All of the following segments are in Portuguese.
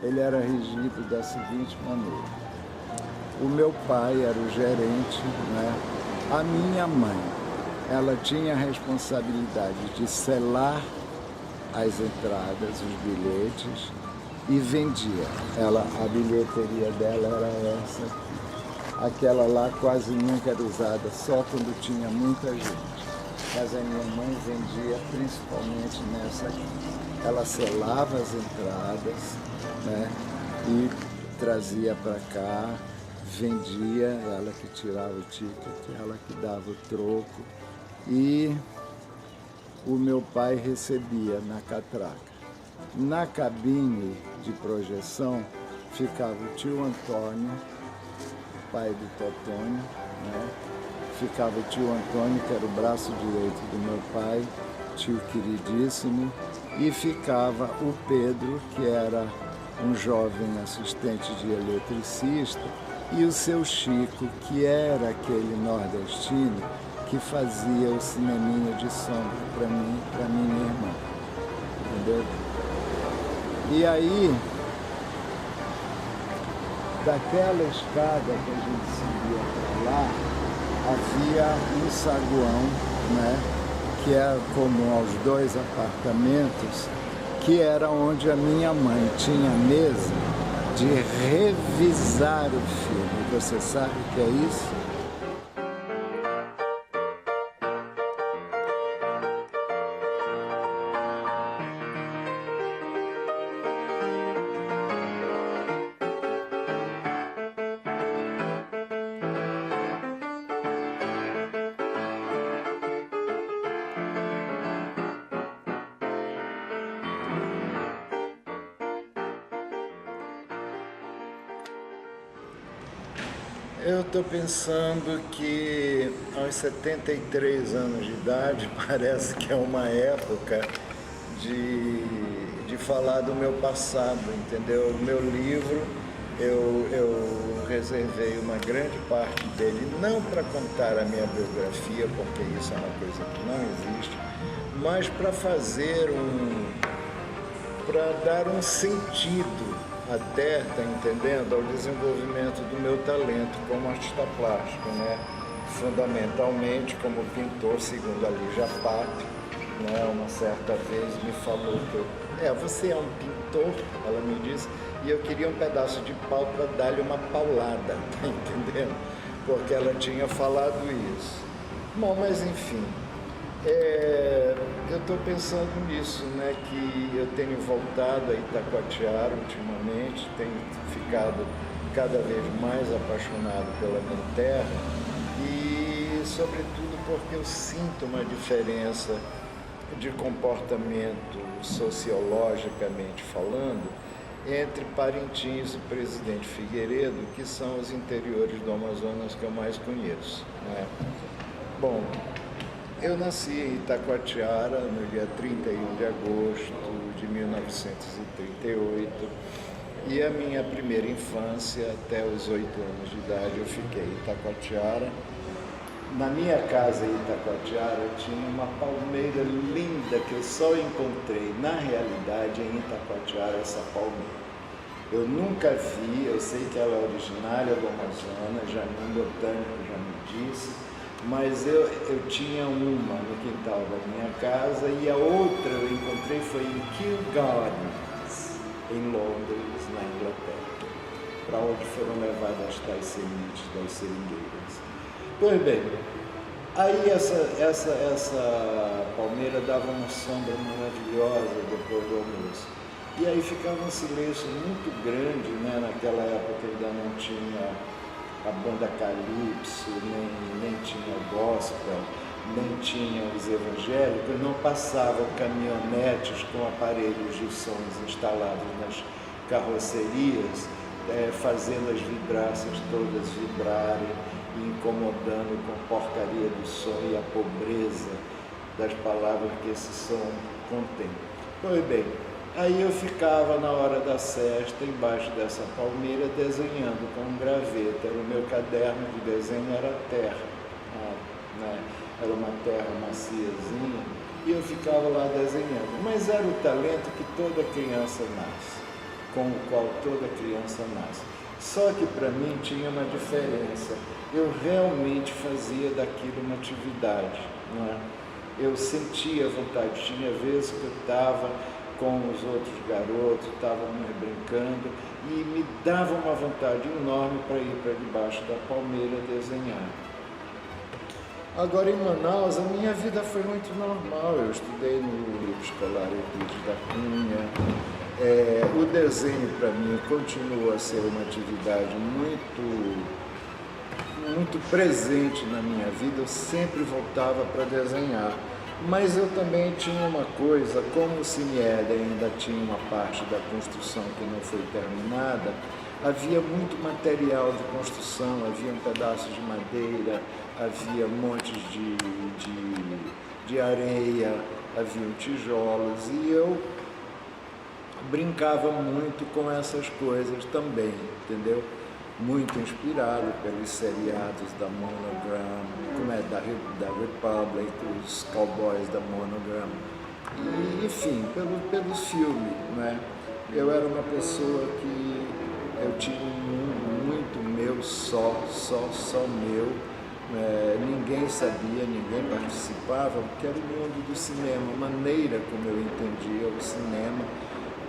ele era regido da seguinte maneira. O meu pai era o gerente, né? A minha mãe, ela tinha a responsabilidade de selar as entradas, os bilhetes, e vendia. A bilheteria dela era essa aqui. Aquela lá quase nunca era usada, só quando tinha muita gente. Mas a minha mãe vendia principalmente nessa aqui. Ela selava as entradas, né, e trazia para cá, vendia, ela que tirava o ticket, ela que dava o troco. E o meu pai recebia na catraca. Na cabine de projeção ficava o tio Antônio, pai do Totônio, né? Ficava o tio Antônio, que era o braço direito do meu pai, tio queridíssimo, e ficava o Pedro, que era um jovem assistente de eletricista, e o seu Chico, que era aquele nordestino que fazia o cineminha de sombra para mim e para minha irmã, entendeu? E aí, daquela escada que a gente subia para lá, havia um saguão, né, que é comum aos dois apartamentos, que era onde a minha mãe tinha mesa de revisar o filme. Você sabe o que é isso? Eu estou pensando que aos 73 anos de idade parece que é uma época de falar do meu passado, entendeu? O meu livro, eu reservei uma grande parte dele, não para contar a minha biografia, porque isso é uma coisa que não existe, mas para para dar um sentido até, tá entendendo, ao desenvolvimento do meu talento como artista plástico, né? Fundamentalmente como pintor, segundo a Lígia Pape, né? Uma certa vez me falou que você é um pintor, ela me disse, e eu queria um pedaço de pau para dar-lhe uma paulada, tá entendendo? Porque ela tinha falado isso. Bom, mas enfim, eu estou pensando nisso, né, que eu tenho voltado a Itacoatiara ultimamente, tenho ficado cada vez mais apaixonado pela minha terra e, sobretudo, porque eu sinto uma diferença de comportamento sociologicamente falando entre Parintins e Presidente Figueiredo, que são os interiores do Amazonas que eu mais conheço, né? Bom, eu nasci em Itacoatiara no dia 31 de agosto de 1938 e a minha primeira infância, até os 8 anos de idade, eu fiquei em Itacoatiara. Na minha casa em Itacoatiara tinha uma palmeira linda que eu só encontrei, na realidade, em Itacoatiara, essa palmeira. Eu nunca vi, eu sei que ela é originária do Amazonas, Jardim Botânico já me disse, mas eu tinha uma no quintal da minha casa e a outra eu encontrei foi em Kew Gardens, em Londres, na Inglaterra, para onde foram levadas tais sementes das seringueiras. Pois bem, aí essa palmeira dava uma sombra maravilhosa depois do almoço. E aí ficava um silêncio muito grande, né? Naquela época ainda não tinha a banda Calypso, nem tinha o gospel, nem tinha os evangélicos, não passavam caminhonetes com aparelhos de sons instalados nas carrocerias, fazendo as vidraças todas vibrarem e incomodando com a porcaria do som e a pobreza das palavras que esse som contém. Pois bem, aí eu ficava na hora da sesta, embaixo dessa palmeira, desenhando com um graveto. O meu caderno de desenho era terra, né? Era uma terra maciazinha, e eu ficava lá desenhando. Mas era o talento que toda criança nasce. com o qual toda criança nasce. Só que para mim tinha uma diferença. Eu realmente fazia daquilo uma atividade, não é? Eu sentia vontade. Tinha vezes que eu estava com os outros garotos, estávamos brincando e me dava uma vontade enorme para ir para debaixo da palmeira desenhar. Agora em Manaus a minha vida foi muito normal. Eu estudei no Grupo Escolar Euclides da Cunha. O desenho para mim continua a ser uma atividade muito presente na minha vida. Eu sempre voltava para desenhar. Mas eu também tinha uma coisa, como o Cine-Éden ainda tinha uma parte da construção que não foi terminada, havia muito material de construção, havia pedaços de madeira, havia montes de areia, haviam tijolos, e eu brincava muito com essas coisas também, entendeu? Muito inspirado pelos seriados da Monogram, como é, da Republic, os Cowboys da Monogram, e, enfim, pelos filmes, né? Eu era uma pessoa que eu tinha um mundo muito meu, só meu, ninguém sabia, ninguém participava, porque era o mundo do cinema, a maneira como eu entendia o cinema,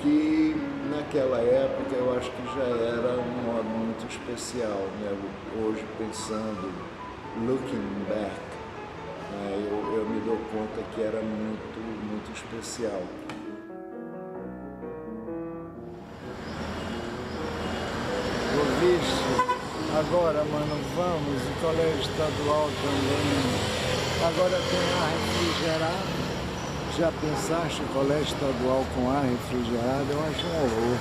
que naquela época eu acho que já era um modo muito especial, né? Hoje pensando, looking back, né? Eu me dou conta que era muito especial. Ouviste? Agora, mano, vamos, o colégio estadual também, agora tem ar refrigerado. Já pensaste colégio estadual com ar refrigerado? Eu acho um horror.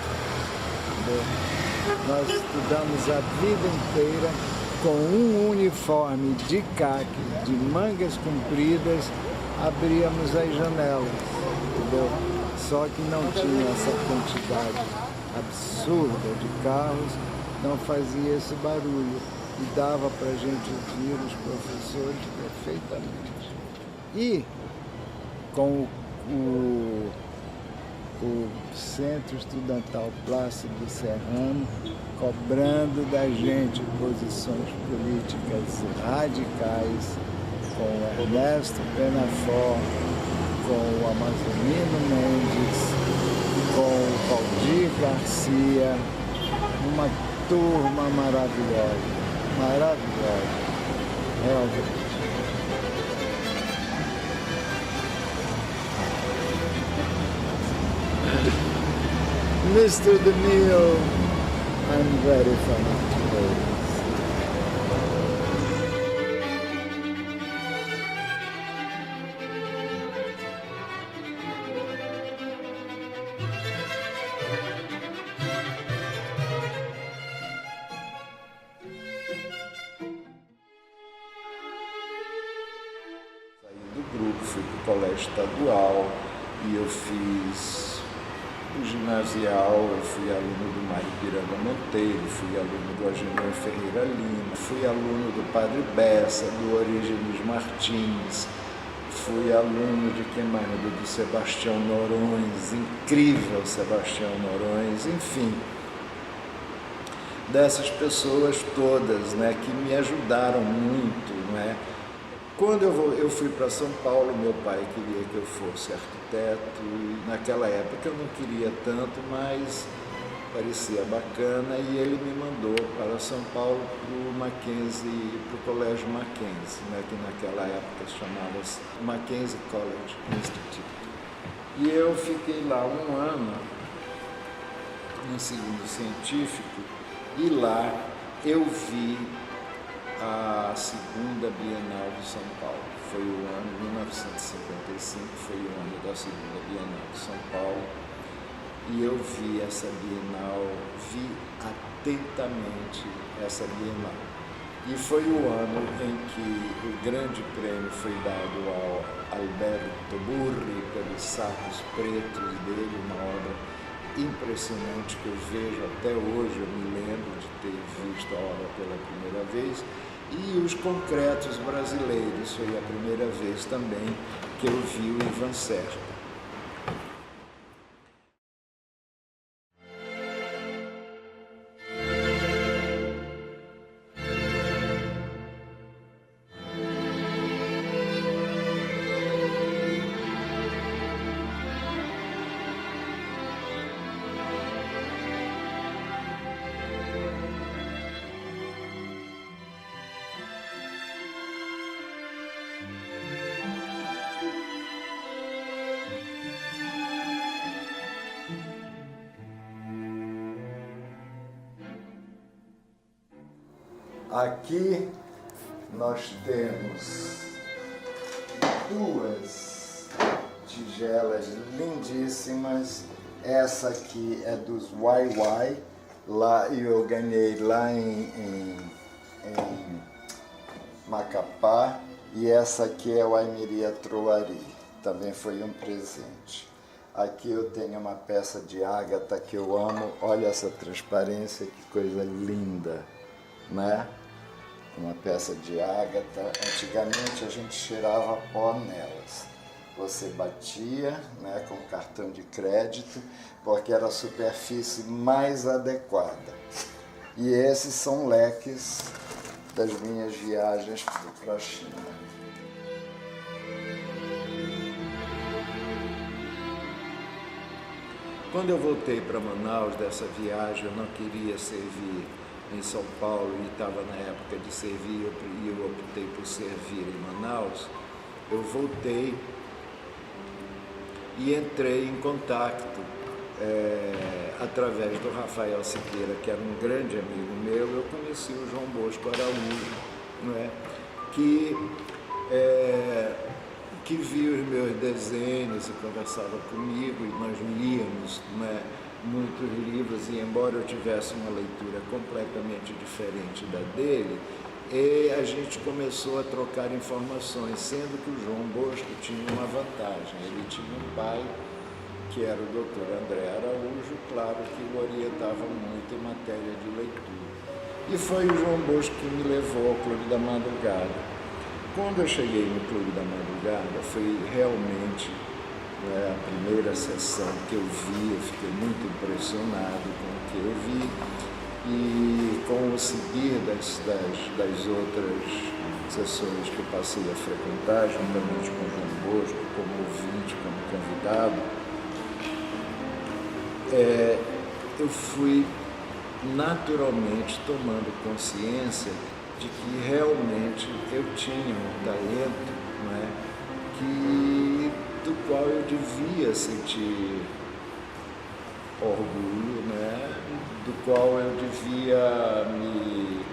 Nós estudamos a vida inteira com um uniforme de caque, de mangas compridas, abríamos as janelas, entendeu? Só que não tinha essa quantidade absurda de carros, não fazia esse barulho e dava para a gente ouvir os professores perfeitamente. E com o Centro Estudantal Plácido Serrano cobrando da gente posições políticas radicais, com o Ernesto Penafor, com o Amazonino Mendes, com o Valdir Garcia, uma turma maravilhosa, realmente. Mr. DeMille, I'm ready for my Saí do grupo, fui para o colégio estadual e eu fiz o ginasial, eu fui aluno do Mário Piranga Monteiro, fui aluno do Agenor Ferreira Lima, fui aluno do Padre Bessa, do Orígenes Martins, fui aluno de quem mais? Do Sebastião Noronha, incrível Sebastião Noronha, enfim, dessas pessoas todas, né, que me ajudaram muito, né? Quando eu fui para São Paulo, meu pai queria que eu fosse arquiteto, e naquela época eu não queria tanto, mas parecia bacana, e ele me mandou para São Paulo, para o Mackenzie, para o Colégio Mackenzie, né, que naquela época chamava-se Mackenzie College Institute. E eu fiquei lá um ano, no segundo científico, e lá eu vi a segunda Bienal de São Paulo. Foi o ano 1955, foi o ano da segunda Bienal de São Paulo. E eu vi essa Bienal, vi atentamente essa Bienal. E foi o ano em que o grande prêmio foi dado ao Alberto Burri pelos Sacos Pretos dele, uma obra impressionante que eu vejo até hoje. Eu me lembro de ter visto a obra pela primeira vez. E os concretos brasileiros, foi a primeira vez também que eu vi o Ivan Serra. Aqui nós temos duas tigelas lindíssimas. Essa aqui é dos YY, lá eu ganhei lá em Macapá, e essa aqui é o Aimiria Troari, também foi um presente. Aqui eu tenho uma peça de ágata que eu amo, olha essa transparência, que coisa linda, né? Uma peça de ágata, antigamente a gente cheirava pó nelas. Você batia, né, com cartão de crédito, porque era a superfície mais adequada. E esses são leques das minhas viagens para a China. Quando eu voltei para Manaus dessa viagem, eu não queria servir em São Paulo e estava na época de servir e eu optei por servir em Manaus. Eu voltei e entrei em contato através do Rafael Siqueira, que era um grande amigo meu. Eu conheci o João Bosco Araújo, não é? Que via os meus desenhos e conversava comigo, e nós líamos, não é, muitos livros, e embora eu tivesse uma leitura completamente diferente da dele, a gente começou a trocar informações, sendo que o João Bosco tinha uma vantagem. Ele tinha um pai, que era o Dr. André Araújo, claro, que o orientava muito em matéria de leitura. E foi o João Bosco que me levou ao Clube da Madrugada. Quando eu cheguei no Clube da Madrugada, foi realmente a primeira sessão que eu vi, eu fiquei muito impressionado com o que eu vi, e com o seguir das outras sessões que eu passei a frequentar, juntamente com o João Bosco, como ouvinte, como convidado, eu fui naturalmente tomando consciência de que realmente eu tinha um talento, não é, do qual eu devia sentir orgulho, né, do qual eu devia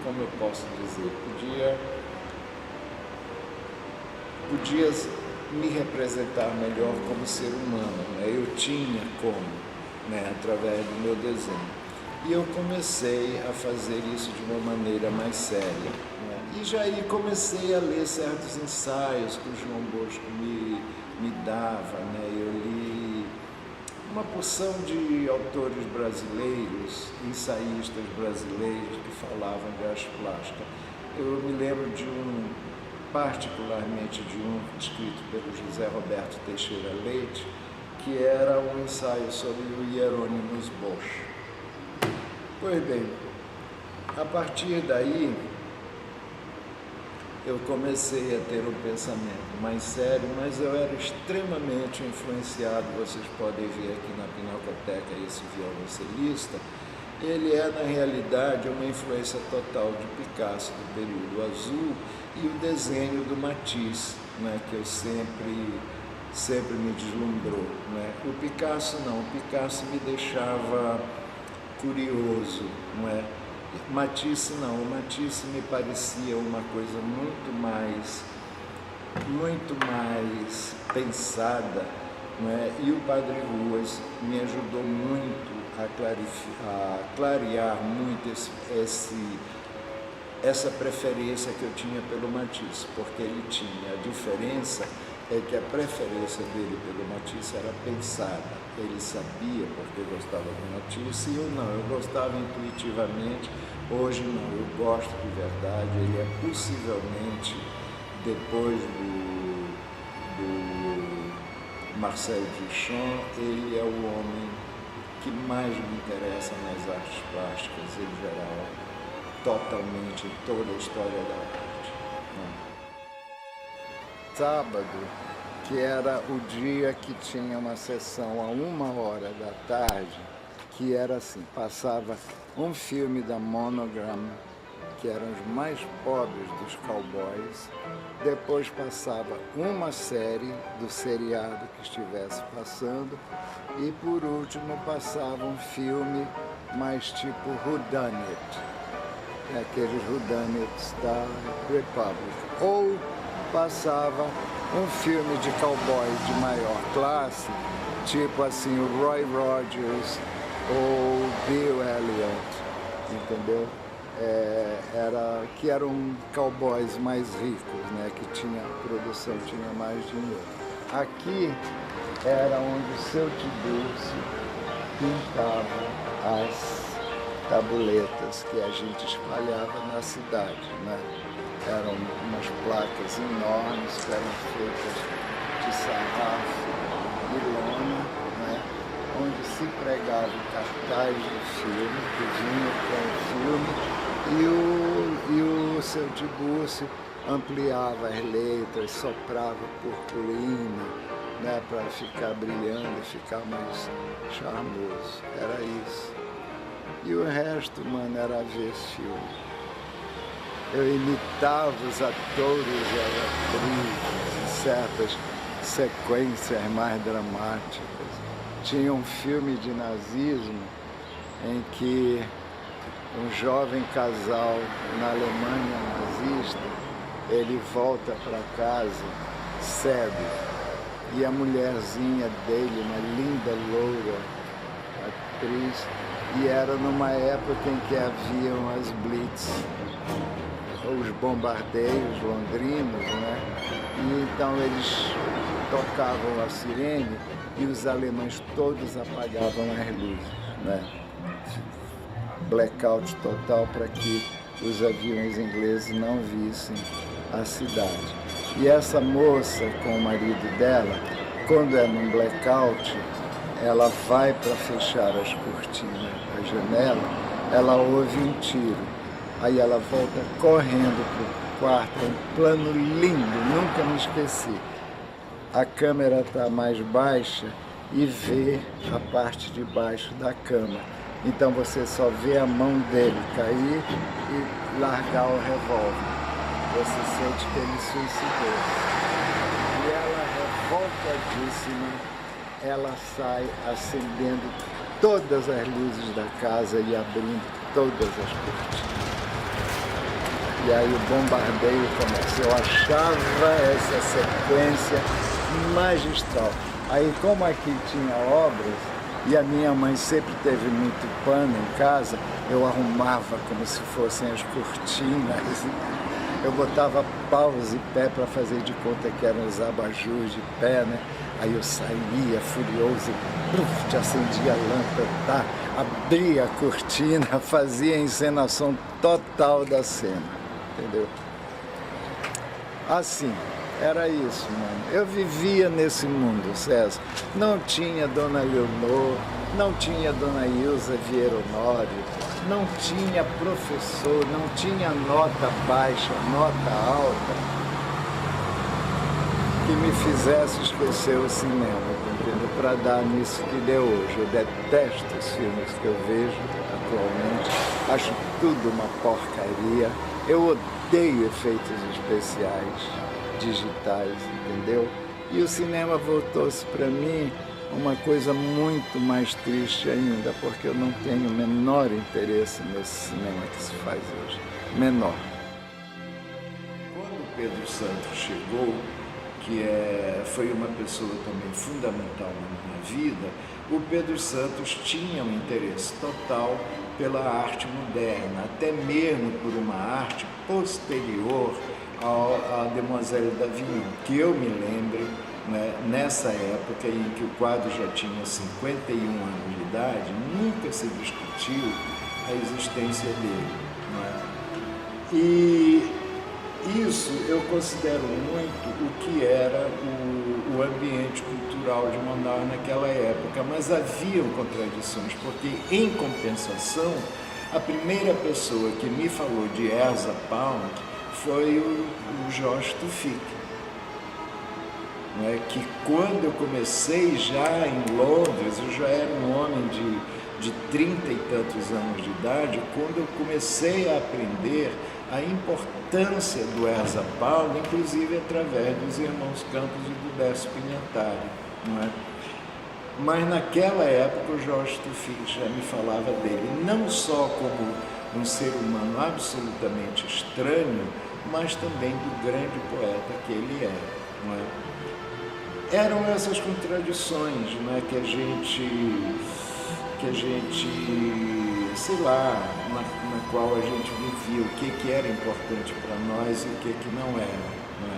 como eu posso dizer, podia me representar melhor como ser humano, né? Eu tinha como, né, através do meu desenho. E eu comecei a fazer isso de uma maneira mais séria, né? E já aí comecei a ler certos ensaios que o João Bosco me dava, né? Eu li uma porção de autores brasileiros, ensaístas brasileiros que falavam de arte plástica. Eu me lembro particularmente de um escrito pelo José Roberto Teixeira Leite, que era um ensaio sobre o Hieronymus Bosch. Pois bem, a partir daí eu comecei a ter um pensamento mais sério, mas eu era extremamente influenciado. Vocês podem ver aqui na Pinacoteca esse violoncelista. Ele é, na realidade, uma influência total de Picasso, do período azul, e o desenho do Matisse, né, que eu sempre me deslumbrou, né? O Picasso não, o Picasso me deixava curioso, não é? Matisse não, o Matisse me parecia uma coisa muito mais pensada, não é? E o Padre Ruas me ajudou muito a clarear muito essa preferência que eu tinha pelo Matisse, porque ele tinha, a diferença é que a preferência dele pelo Matisse era pensada. Ele sabia porque gostava do Matisse, e eu não, eu gostava intuitivamente. Hoje não, eu gosto de verdade. Ele é possivelmente, depois do Marcel Duchamp, ele é o homem que mais me interessa nas artes plásticas em geral, totalmente em toda a história da arte, né? Sábado, que era o dia que tinha uma sessão a 13h, que era assim, passava um filme da Monogram, que eram os mais pobres dos cowboys, depois passava uma série do seriado que estivesse passando, e por último passava um filme mais tipo Who Done It. aqueles whodunits da Republic. Ou passava um filme de cowboy de maior classe, tipo assim, o Roy Rogers ou Bill Elliott, entendeu? Que eram cowboys mais ricos, né? Que tinha a produção, tinha mais dinheiro. Aqui era onde o seu Tiburcio pintava as tabuletas que a gente espalhava na cidade, né? Eram umas placas enormes que eram feitas de sarrafo e lona, né? Onde se pregava o cartaz do filme, que vinha com o filme, e o seu Tiburcio ampliava as letras, soprava purpurina, né? Para ficar brilhando e ficar mais charmoso. Era isso. E o resto, mano, era ver filme. Eu imitava os atores e as atrizes em certas sequências mais dramáticas. Tinha um filme de nazismo em que um jovem casal na Alemanha nazista, ele volta para casa cego, e a mulherzinha dele, uma linda loura atriz, e era numa época em que haviam as blitz, os bombardeios londrinos, né? E então eles tocavam a sirene e os alemães todos apagavam as luzes, né? Blackout total para que os aviões ingleses não vissem a cidade. E essa moça com o marido dela, quando é num blackout, ela vai para fechar as cortinas da janela, ela ouve um tiro. Aí ela volta correndo para o quarto, é um plano lindo, nunca me esqueci. A câmera está mais baixa e vê a parte de baixo da cama. Então você só vê a mão dele cair e largar o revólver. Você sente que ele suicidou. E ela, revoltadíssima, ela sai acendendo todas as luzes da casa e abrindo todas as cortinas. E aí o bombardeio começa. Eu achava essa sequência magistral. Aí, como aqui tinha obras, e a minha mãe sempre teve muito pano em casa, eu arrumava como se fossem as cortinas. Eu botava paus e pé para fazer de conta que eram os abajures de pé, né? Aí eu saía furioso, acendia a lâmpada, tá? Abria a cortina, fazia a encenação total da cena. Entendeu? Assim, era isso, mano. Eu vivia nesse mundo, César. Não tinha Dona Leonor, não tinha Dona Ilza Vieira Honório, não tinha professor, não tinha nota baixa, nota alta, que me fizesse esquecer o cinema, entendeu? Para dar nisso que deu hoje. Eu detesto os filmes que eu vejo atualmente, acho tudo uma porcaria. Eu odeio efeitos especiais, digitais, entendeu? E o cinema voltou-se para mim uma coisa muito mais triste ainda, porque eu não tenho o menor interesse nesse cinema que se faz hoje. Menor. Quando o Pedro Santos chegou, que foi uma pessoa também fundamental na minha vida, o Pedro Santos tinha um interesse total pela arte moderna, até mesmo por uma arte posterior à Demoiselle d'Avignon, que eu me lembre, né, nessa época em que o quadro já tinha 51 anos de idade, nunca se discutiu a existência dele, né? E isso eu considero muito o que era o ambiente cultural de Manaus naquela época, mas haviam contradições, porque, em compensação, a primeira pessoa que me falou de Erza Pound foi o Jorge Tufik, né? Que quando eu comecei já em Londres, eu já era um homem de 30 e tantos anos de idade, quando eu comecei a aprender a importância do Erza Pound, inclusive através dos irmãos Campos e do Décio Pignatari, não é? Mas naquela época o Jorge Tufik já me falava dele, não só como um ser humano absolutamente estranho, mas também do grande poeta que ele é, não é? Eram essas contradições, não é, que a gente, sei lá, na qual a gente vivia, o que era importante para nós e o que não era, não é?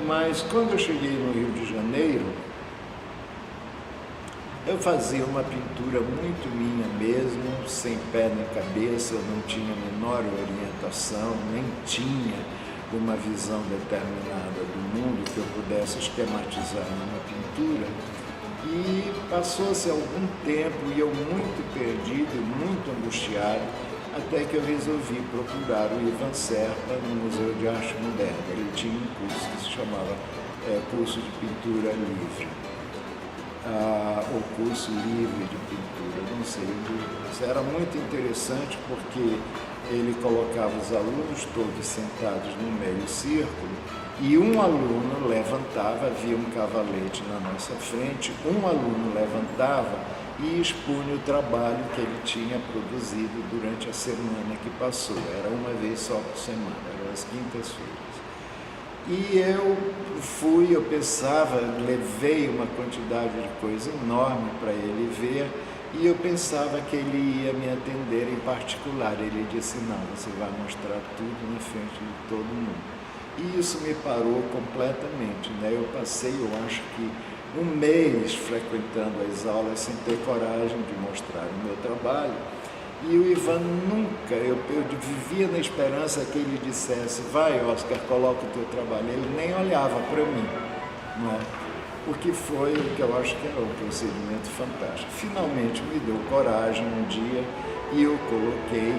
Mas quando eu cheguei no Rio de Janeiro, eu fazia uma pintura muito minha mesmo, sem pé nem cabeça, eu não tinha a menor orientação, nem tinha uma visão determinada do mundo que eu pudesse esquematizar numa pintura. E passou-se algum tempo e eu muito perdido, muito angustiado, até que eu resolvi procurar o Ivan Serpa no Museu de Arte Moderna. Ele tinha um curso que se chamava Curso de Pintura Livre. O curso livre de pintura, não sei, isso era muito interessante porque ele colocava os alunos todos sentados no meio círculo e um aluno levantava, havia um cavalete na nossa frente, um aluno levantava e expunha o trabalho que ele tinha produzido durante a semana que passou, era uma vez só por semana, eram as quintas-feiras. E eu pensava, levei uma quantidade de coisa enorme para ele ver e eu pensava que ele ia me atender em particular. Ele disse, não, você vai mostrar tudo na frente de todo mundo. E isso me parou completamente, né? Eu passei, eu acho que um mês frequentando as aulas sem ter coragem de mostrar o meu trabalho. E o Ivan nunca, eu vivia na esperança que ele dissesse, vai Oscar, coloca o teu trabalho. Ele nem olhava para mim, não é? O que foi o que eu acho que era um procedimento fantástico. Finalmente me deu coragem um dia e eu coloquei,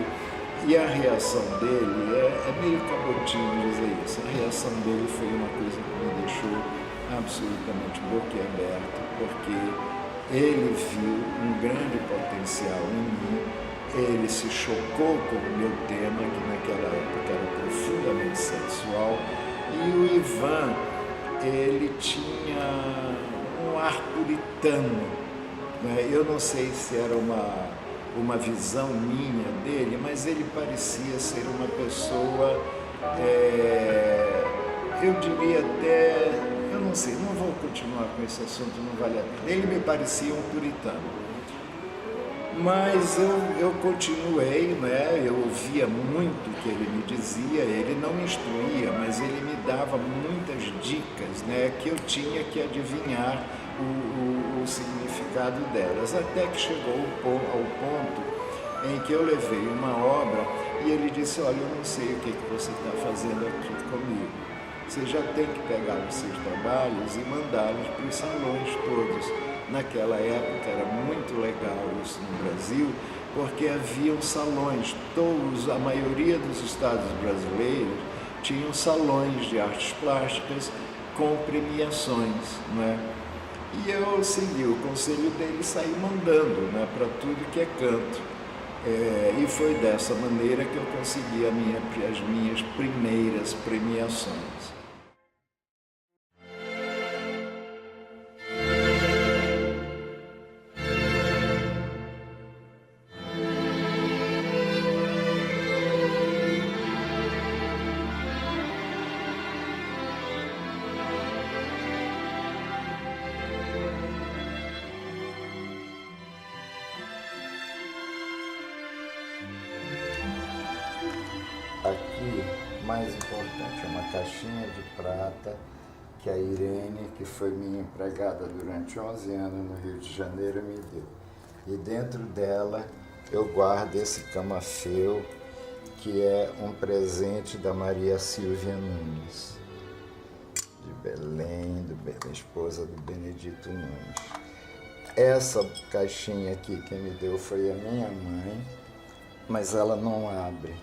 e a reação dele, é meio cabotinho dizer isso, a reação dele foi uma coisa que me deixou absolutamente boquiaberto, porque ele viu um grande potencial em mim. Ele se chocou com o meu tema, que naquela época era profundamente sexual, e o Ivan, ele tinha um ar puritano, né? Eu não sei se era uma visão minha dele, mas ele parecia ser uma pessoa, eu diria até, eu não sei, não vou continuar com esse assunto, não vale a pena. Ele me parecia um puritano. Mas eu continuei, né? Eu ouvia muito o que ele me dizia, ele não me instruía, mas ele me dava muitas dicas, né? Que eu tinha que adivinhar o significado delas, até que chegou ao ponto em que eu levei uma obra e ele disse, olha, eu não sei o que você está fazendo aqui comigo, você já tem que pegar os seus trabalhos e mandá-los para os salões todos. Naquela época era muito legal isso no Brasil, porque haviam salões, a maioria dos estados brasileiros tinham salões de artes plásticas com premiações, né? E eu segui o conselho dele e saí mandando, né, para tudo que é canto. E foi dessa maneira que eu consegui as minhas primeiras premiações. Aqui, mais importante, é uma caixinha de prata que a Irene, que foi minha empregada durante 11 anos no Rio de Janeiro, me deu. E dentro dela eu guardo esse camafeu, que é um presente da Maria Silvia Nunes, de Belém, da esposa do Benedito Nunes. Essa caixinha aqui, quem me deu foi a minha mãe, mas ela não abre.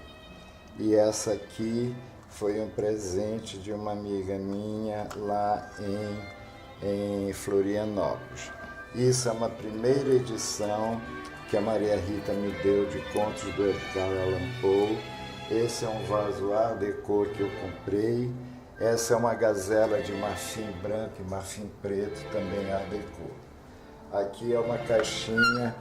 E essa aqui foi um presente de uma amiga minha lá em Florianópolis. Isso é uma primeira edição que a Maria Rita me deu de contos do Edgar Allan Poe. Esse é um vaso Art Deco que eu comprei. Essa é uma gazela de marfim branco e marfim preto, também Art Deco. Aqui é uma caixinha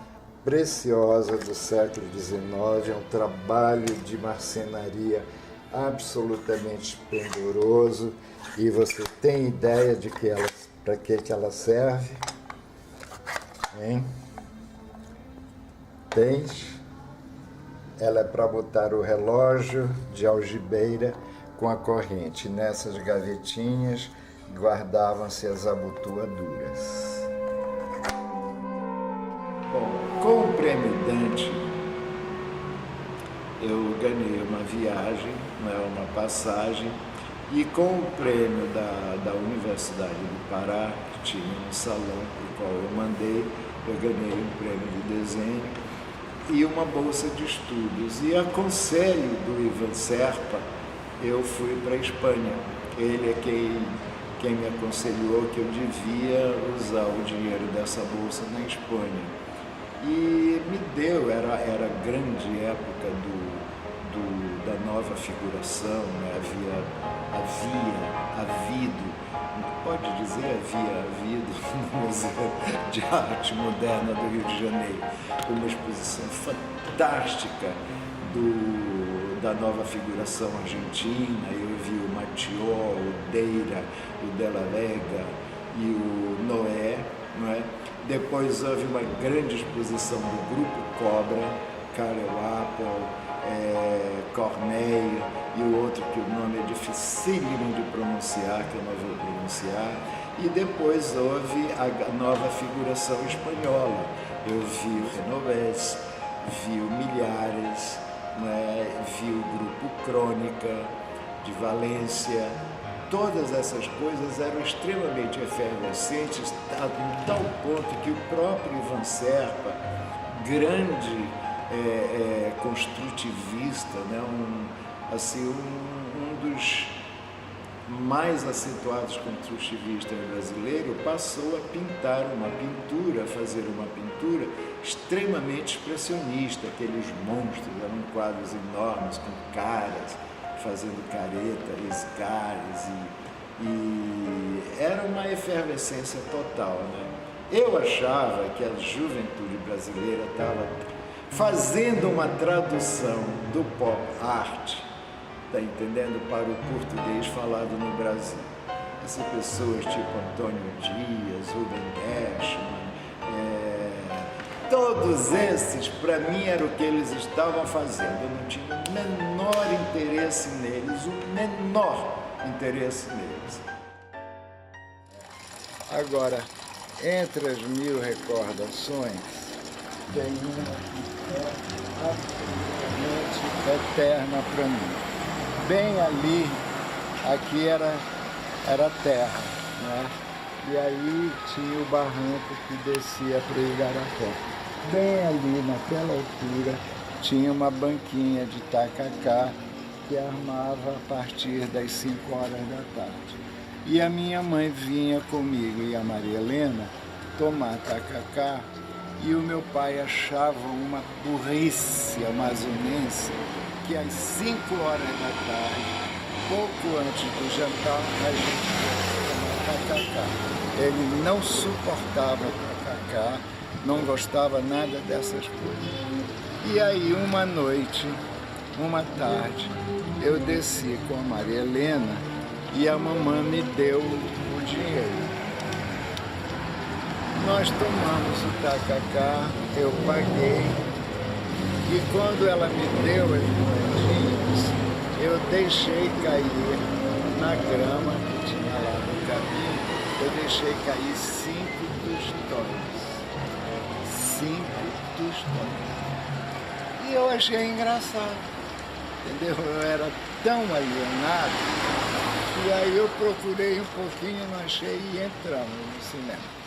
preciosa do século XIX, é um trabalho de marcenaria absolutamente esplendoroso. E você tem ideia de que para que ela serve? Hein? Tens? Ela é para botar o relógio de algibeira com a corrente. Nessas gavetinhas guardavam-se as abotoaduras. Bom, com o prêmio Dante, eu ganhei uma viagem, uma passagem, e com o prêmio da Universidade do Pará, que tinha um salão para o qual eu mandei, eu ganhei um prêmio de desenho e uma bolsa de estudos. E a conselho do Ivan Serpa, eu fui para a Espanha. Ele é quem me aconselhou que eu devia usar o dinheiro dessa bolsa na Espanha. E me deu, era a grande época da nova figuração, né? havia havido, pode dizer havia havido no Museu de Arte Moderna do Rio de Janeiro, uma exposição fantástica da nova figuração argentina. Eu vi o Machió, o Deira, o Della Vega e o Noé, não é? Depois houve uma grande exposição do Grupo Cobra, Karel Appel, Corneille e o outro que o nome é dificílimo de pronunciar, que eu não vou pronunciar. E depois houve a nova figuração espanhola. Eu vi o Genovés, vi o Milhares, vi o Grupo Crônica de Valência. Todas essas coisas eram extremamente efervescentes, a tal ponto que o próprio Ivan Serpa, grande construtivista, né? um dos mais acentuados construtivistas brasileiros, passou a pintar fazer uma pintura extremamente expressionista. Aqueles monstros, eram quadros enormes com caras, fazendo careta, escares, e era uma efervescência total, né? Eu achava que a juventude brasileira estava fazendo uma tradução do pop art, tá entendendo, para o português falado no Brasil. Essas pessoas tipo Antônio Dias, Rubem Gershman, todos esses, para mim, era o que eles estavam fazendo. Eu não tinha o menor interesse neles, Agora, entre as 1000 recordações, tem uma que é absolutamente eterna para mim. Bem ali, aqui era terra, né? E aí tinha o barranco que descia para o Igarapé. Bem ali, naquela altura, tinha uma banquinha de tacacá que armava a partir das 5 horas da tarde. E a minha mãe vinha comigo e a Maria Helena tomar tacacá, e o meu pai achava uma burrice amazonense que às 5 horas da tarde, pouco antes do jantar, a gente ia tomar tacacá. Ele não suportava tacacá, não gostava nada dessas coisas. E aí, uma tarde, eu desci com a Maria Helena e a mamãe me deu o dinheiro. Nós tomamos o tacacá, eu paguei, e quando ela me deu as moedinhas, eu deixei cair na grama que tinha lá no caminho, eu deixei cair 5 tostões. 5 tostões. E eu achei engraçado, entendeu? Eu era tão alienado, e aí eu procurei um pouquinho, não achei, e entramos no cinema.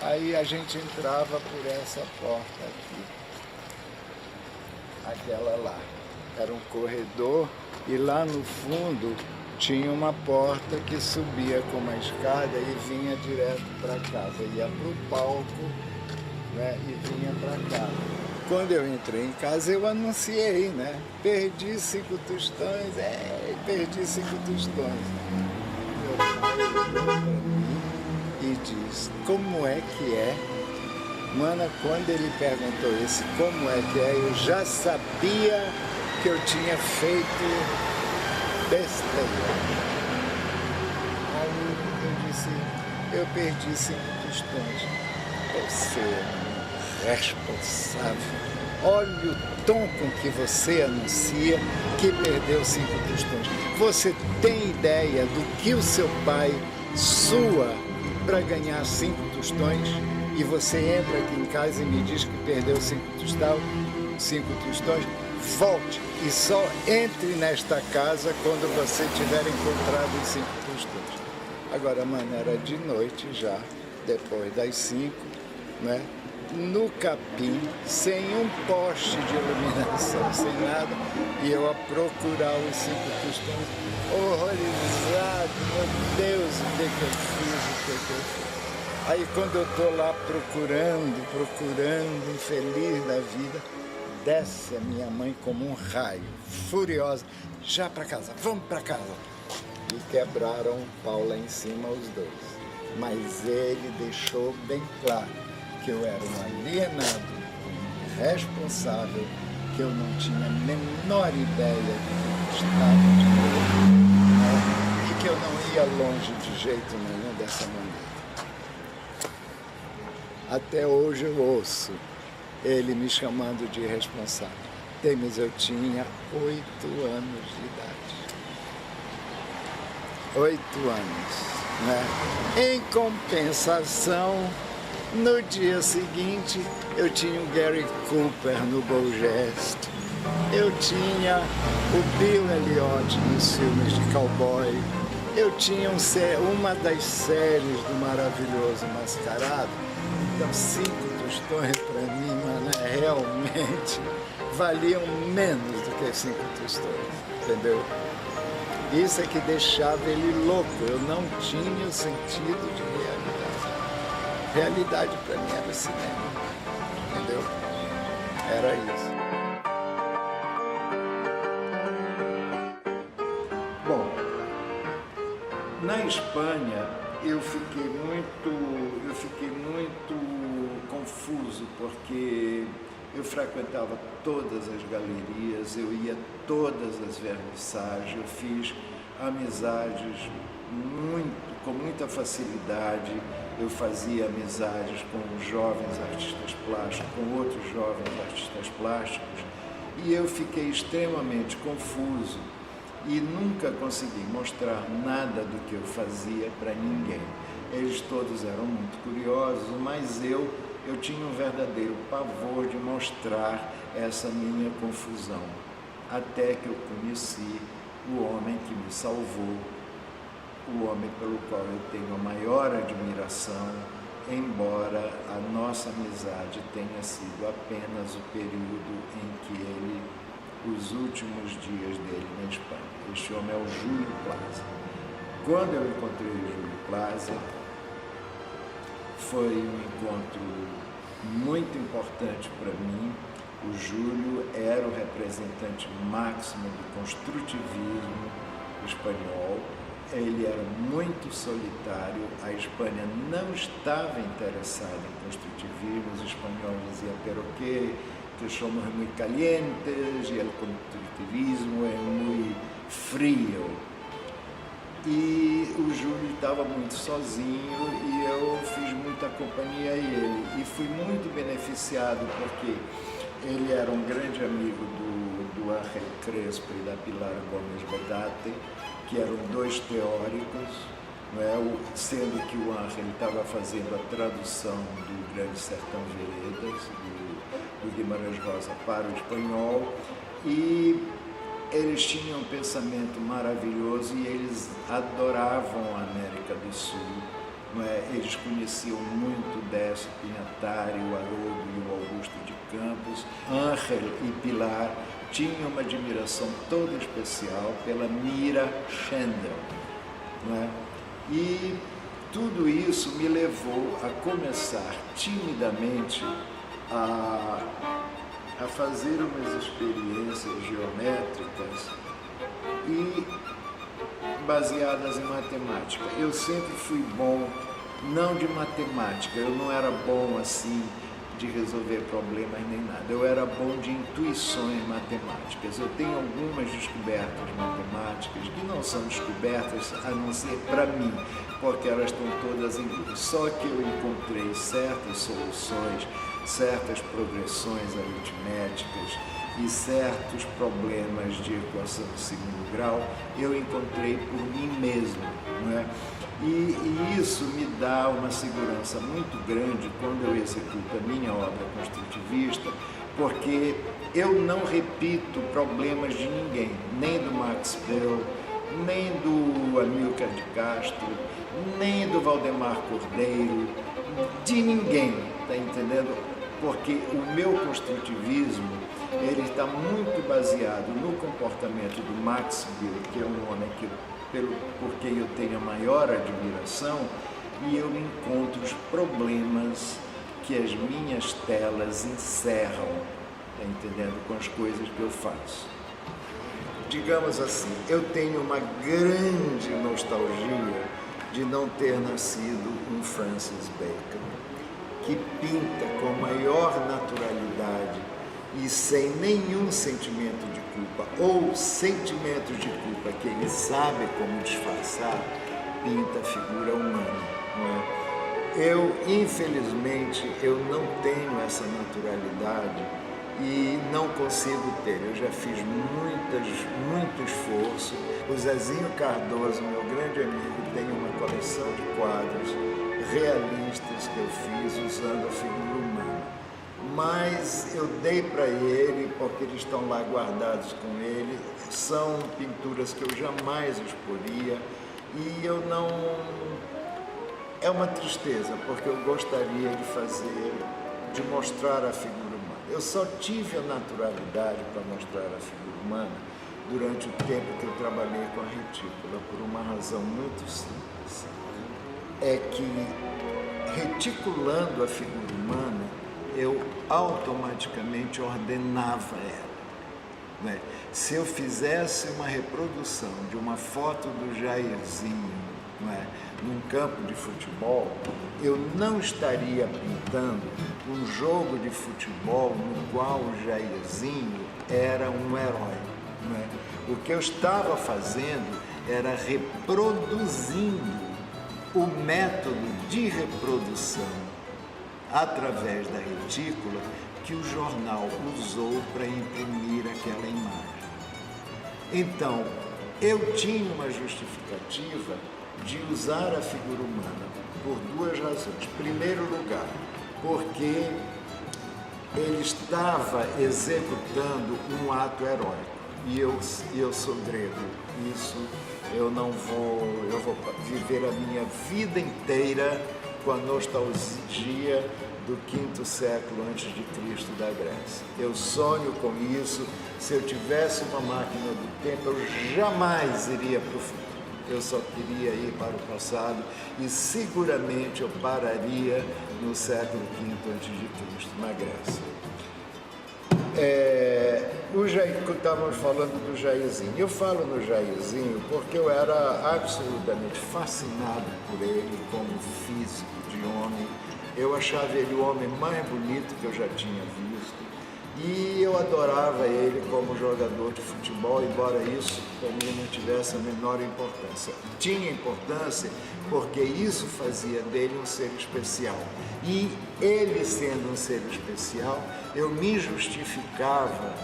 Aí a gente entrava por essa porta aqui, aquela lá. Era um corredor e lá no fundo tinha uma porta que subia com uma escada e vinha direto para casa. Ia para o palco, né, e vinha para casa. Quando eu entrei em casa, eu anunciei, né? Perdi 5 tostões, perdi 5 tostões. Meu pai olhou para mim e diz: como é que é Mana, quando ele perguntou isso, como é que é, eu já sabia que eu tinha feito besteira. Aí eu disse, eu perdi 5 tostões. Você é um responsável. Olha o tom com que você anuncia que perdeu 5 tostões. Você tem ideia do que o seu pai sua para ganhar 5 tostões? E você entra aqui em casa e me diz que perdeu 5 tostões? Volte e só entre nesta casa quando você tiver encontrado os 5 tostões. Agora, mano, era de noite já, depois das 5, né? No capim, sem um poste de iluminação, sem nada, e eu a procurar os 5 tostões, horrorizado, meu Deus, o que eu fiz. Aí quando eu estou lá procurando, infeliz da vida, desce a minha mãe como um raio, furiosa, já para casa, vamos para casa. E quebraram o pau lá em cima os dois. Mas ele deixou bem claro que eu era um alienado, um responsável, que eu não tinha a menor ideia do que estava de novo, né? E que eu não ia longe de jeito nenhum dessa maneira. Até hoje eu ouço ele me chamando de irresponsável. Mas eu tinha 8 anos de idade. 8 anos, né? Em compensação, no dia seguinte, eu tinha o Gary Cooper no Boulgest. Eu tinha o Bill Elliott nos filmes de cowboy. Eu tinha uma das séries do Maravilhoso Mascarado. Então, 5 tostões para mim, mano, realmente valiam menos do que 5 tostões, entendeu? Isso é que deixava ele louco. Eu não tinha o sentido de realidade. Realidade para mim era o cinema, entendeu? Era isso. Bom, na Espanha eu fiquei muito confuso, porque eu frequentava todas as galerias, eu ia a todas as vernissagens, eu fiz amizades com muita facilidade, eu fazia amizades com jovens artistas plásticos, com outros jovens artistas plásticos, e eu fiquei extremamente confuso e nunca consegui mostrar nada do que eu fazia para ninguém. Eles todos eram muito curiosos, mas eu tinha um verdadeiro pavor de mostrar essa minha confusão, até que eu conheci o homem que me salvou, o homem pelo qual eu tenho a maior admiração, embora a nossa amizade tenha sido apenas o período em que os últimos dias dele na Espanha. Este homem é o Júlio Plaza. Quando eu encontrei o Júlio Plaza, foi um encontro muito importante para mim. O Júlio era o representante máximo do construtivismo espanhol. Ele era muito solitário, a Espanha não estava interessada em construtivismo, os espanhóis diziam, pero que somos muito calientes e o construtivismo é muito frio. E o Júlio estava muito sozinho e eu fiz muita companhia a ele. E fui muito beneficiado porque ele era um grande amigo do Ángel Crespo e da Pilar Gomes Bedate, que eram 2 teóricos, não é? Sendo que o Ángel estava fazendo a tradução do Grande Sertão Veredas, do Guimarães Rosa para o espanhol, e eles tinham um pensamento maravilhoso e eles adoravam a América do Sul. Não é? Eles conheciam muito Décio Pinhatari, o Haroldo e o Augusto de Campos. Ángel e Pilar tinham uma admiração toda especial pela Mira Schendel. Não é? E tudo isso me levou a começar timidamente a fazer umas experiências geométricas e baseadas em matemática. Eu sempre fui bom, não de matemática, eu não era bom assim de resolver problemas nem nada. Eu era bom de intuições matemáticas. Eu tenho algumas descobertas matemáticas que não são descobertas a não ser para mim, porque elas estão todas em livro. Só que eu encontrei certas soluções, certas progressões aritméticas e certos problemas de equação de segundo grau, eu encontrei por mim mesmo, não é? E isso me dá uma segurança muito grande quando eu executo a minha obra construtivista, porque eu não repito problemas de ninguém, nem do Max Bell, nem do Amilcar de Castro, nem do Valdemar Cordeiro, de ninguém, tá entendendo? Porque o meu construtivismo, ele está muito baseado no comportamento do Max Bill, que é um homem por quem eu tenho a maior admiração, e eu encontro os problemas que as minhas telas encerram, tá entendendo? Com as coisas que eu faço. Digamos assim, eu tenho uma grande nostalgia de não ter nascido um Francis Bacon, que pinta com maior naturalidade e sem nenhum sentimento de culpa, ou sentimentos de culpa que ele sabe como disfarçar, pinta a figura humana, não é? Eu, infelizmente, eu não tenho essa naturalidade e não consigo ter. Eu já fiz muito esforço. O Zezinho Cardoso, meu grande amigo, tem uma coleção de quadros realistas que eu fiz usando a figura humana. Mas eu dei para ele, porque eles estão lá guardados com ele, são pinturas que eu jamais exporia e eu não... É uma tristeza, porque eu gostaria de fazer, de mostrar a figura humana. Eu só tive a naturalidade para mostrar a figura humana durante o tempo que eu trabalhei com a retícula, por uma razão muito simples. É que, reticulando a figura humana, eu automaticamente ordenava ela, né? Se eu fizesse uma reprodução de uma foto do Jairzinho, né, num campo de futebol, eu não estaria pintando um jogo de futebol no qual o Jairzinho era um herói, né? O que eu estava fazendo era reproduzindo o método de reprodução através da retícula que o jornal usou para imprimir aquela imagem. Então, eu tinha uma justificativa de usar a figura humana por duas razões. Em primeiro lugar, porque ele estava executando um ato heróico e eu sou grego. Isso eu vou viver a minha vida inteira com a nostalgia do quinto século antes de Cristo da Grécia. Eu sonho com isso. Se eu tivesse uma máquina do tempo, eu jamais iria para o futuro. Eu só queria ir para o passado e seguramente eu pararia no século V a.C., na Grécia. Estávamos falando do Jairzinho. Eu falo no Jairzinho porque eu era absolutamente fascinado por ele como físico de homem. Eu achava ele o homem mais bonito que eu já tinha visto. E eu adorava ele como jogador de futebol, embora isso para mim não tivesse a menor importância. Tinha importância porque isso fazia dele um ser especial. E ele sendo um ser especial, eu me justificava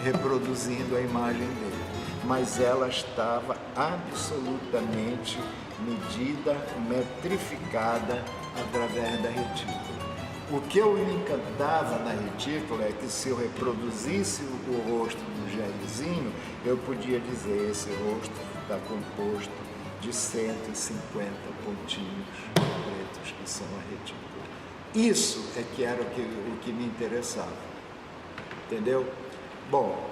reproduzindo a imagem dele. Mas ela estava absolutamente medida, metrificada através da retícula. O que eu me encantava na retícula é que se eu reproduzisse o rosto do Jairzinho, eu podia dizer, esse rosto está composto de 150 pontinhos pretos que são a retícula. Isso é que era o que me interessava, entendeu? Bom,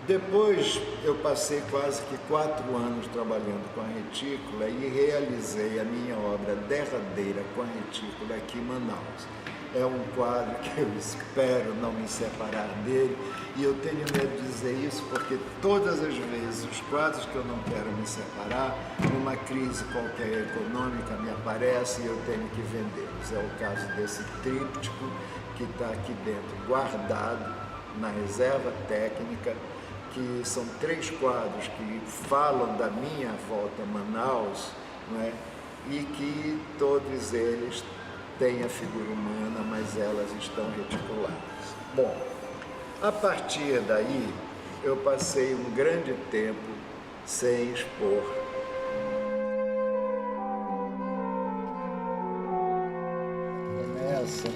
depois eu passei quase que 4 anos trabalhando com a retícula e realizei a minha obra derradeira com a retícula aqui em Manaus. É um quadro que eu espero não me separar dele e eu tenho medo de dizer isso porque todas as vezes os quadros que eu não quero me separar, numa uma crise qualquer econômica me aparece e eu tenho que vendê-los. É o caso desse tríptico que está aqui dentro, guardado na reserva técnica, que são 3 quadros que falam da minha volta a Manaus, não é? E que todos eles têm a figura humana, mas elas estão reticuladas. Bom, a partir daí, eu passei um grande tempo sem expor. Começa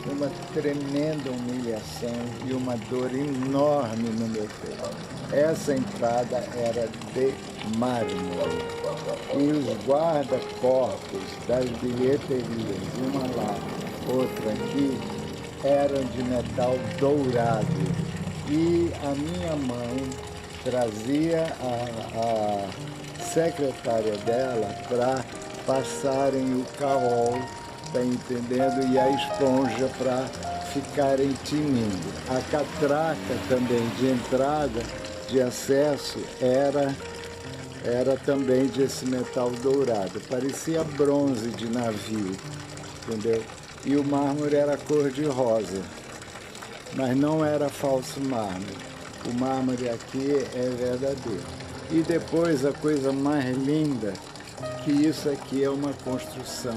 uma tremenda humilhação e uma dor enorme no meu peito. Essa entrada era de mármore e os guarda-corpos das bilheterias, uma lá, outra aqui, eram de metal dourado. E a minha mãe trazia a secretária dela para passarem o carol, tá entendendo? E a esponja para ficarem tinindo. A catraca também de entrada, de acesso, era também desse metal dourado. Parecia bronze de navio, entendeu? E o mármore era cor de rosa, mas não era falso mármore. O mármore aqui é verdadeiro. E depois a coisa mais linda, que isso aqui é uma construção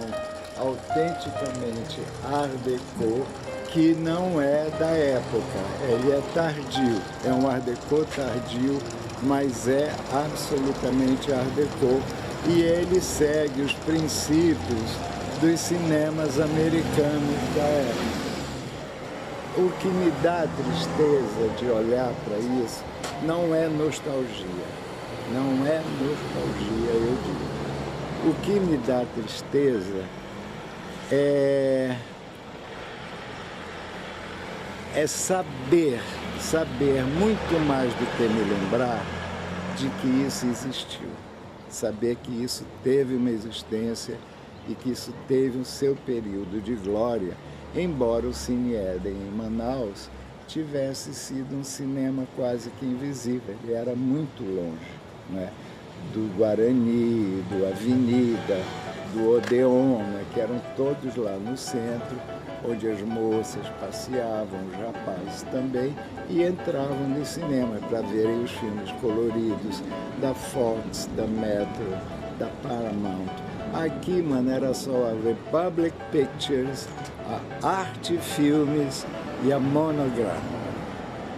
autenticamente Art Deco, que não é da época, ele é tardio, é um Art Deco tardio, mas é absolutamente Art Deco, e ele segue os princípios dos cinemas americanos da época. O que me dá tristeza de olhar para isso não é nostalgia, não é nostalgia, eu digo. O que me dá tristeza é saber muito mais do que me lembrar de que isso existiu. Saber que isso teve uma existência e que isso teve o seu período de glória, embora o Cine Eden em Manaus tivesse sido um cinema quase que invisível. Ele era muito longe, né? Do Guarani, do Avenida, do Odeon, né? Que eram todos lá no centro, onde as moças passeavam, os rapazes também, e entravam no cinema para verem os filmes coloridos da Fox, da Metro, da Paramount. Aqui, mano, era só a Republic Pictures, a Arte Filmes e a Monogram.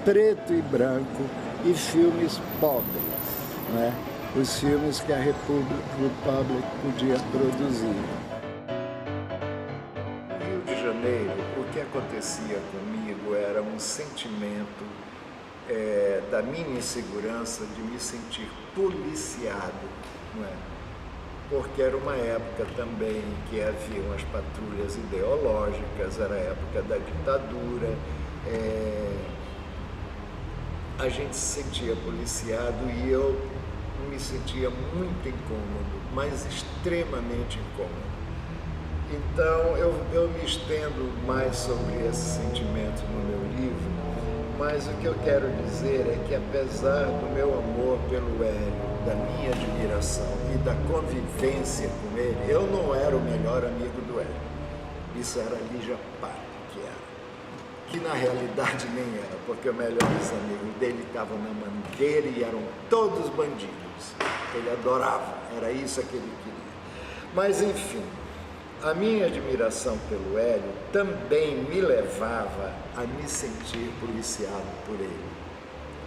Preto e branco e filmes pobres, né? Os filmes que a Republic podia produzir. No Rio de Janeiro, o que acontecia comigo era um sentimento da minha insegurança de me sentir policiado, não é? Porque era uma época também que haviam as patrulhas ideológicas, era a época da ditadura, a gente se sentia policiado e eu me sentia muito incômodo, mas extremamente incômodo. Então eu me estendo mais sobre esse sentimento no meu livro, mas o que eu quero dizer é que apesar do meu amor pelo Hélio, da minha admiração e da convivência com ele, eu não era o melhor amigo do Hélio. Isso era a Lígia Patti que era. Que na realidade nem era, porque os melhores amigos dele estavam na Mangueira e eram todos bandidos. Ele adorava, era isso que ele queria. Mas enfim, a minha admiração pelo Hélio também me levava a me sentir policiado por ele.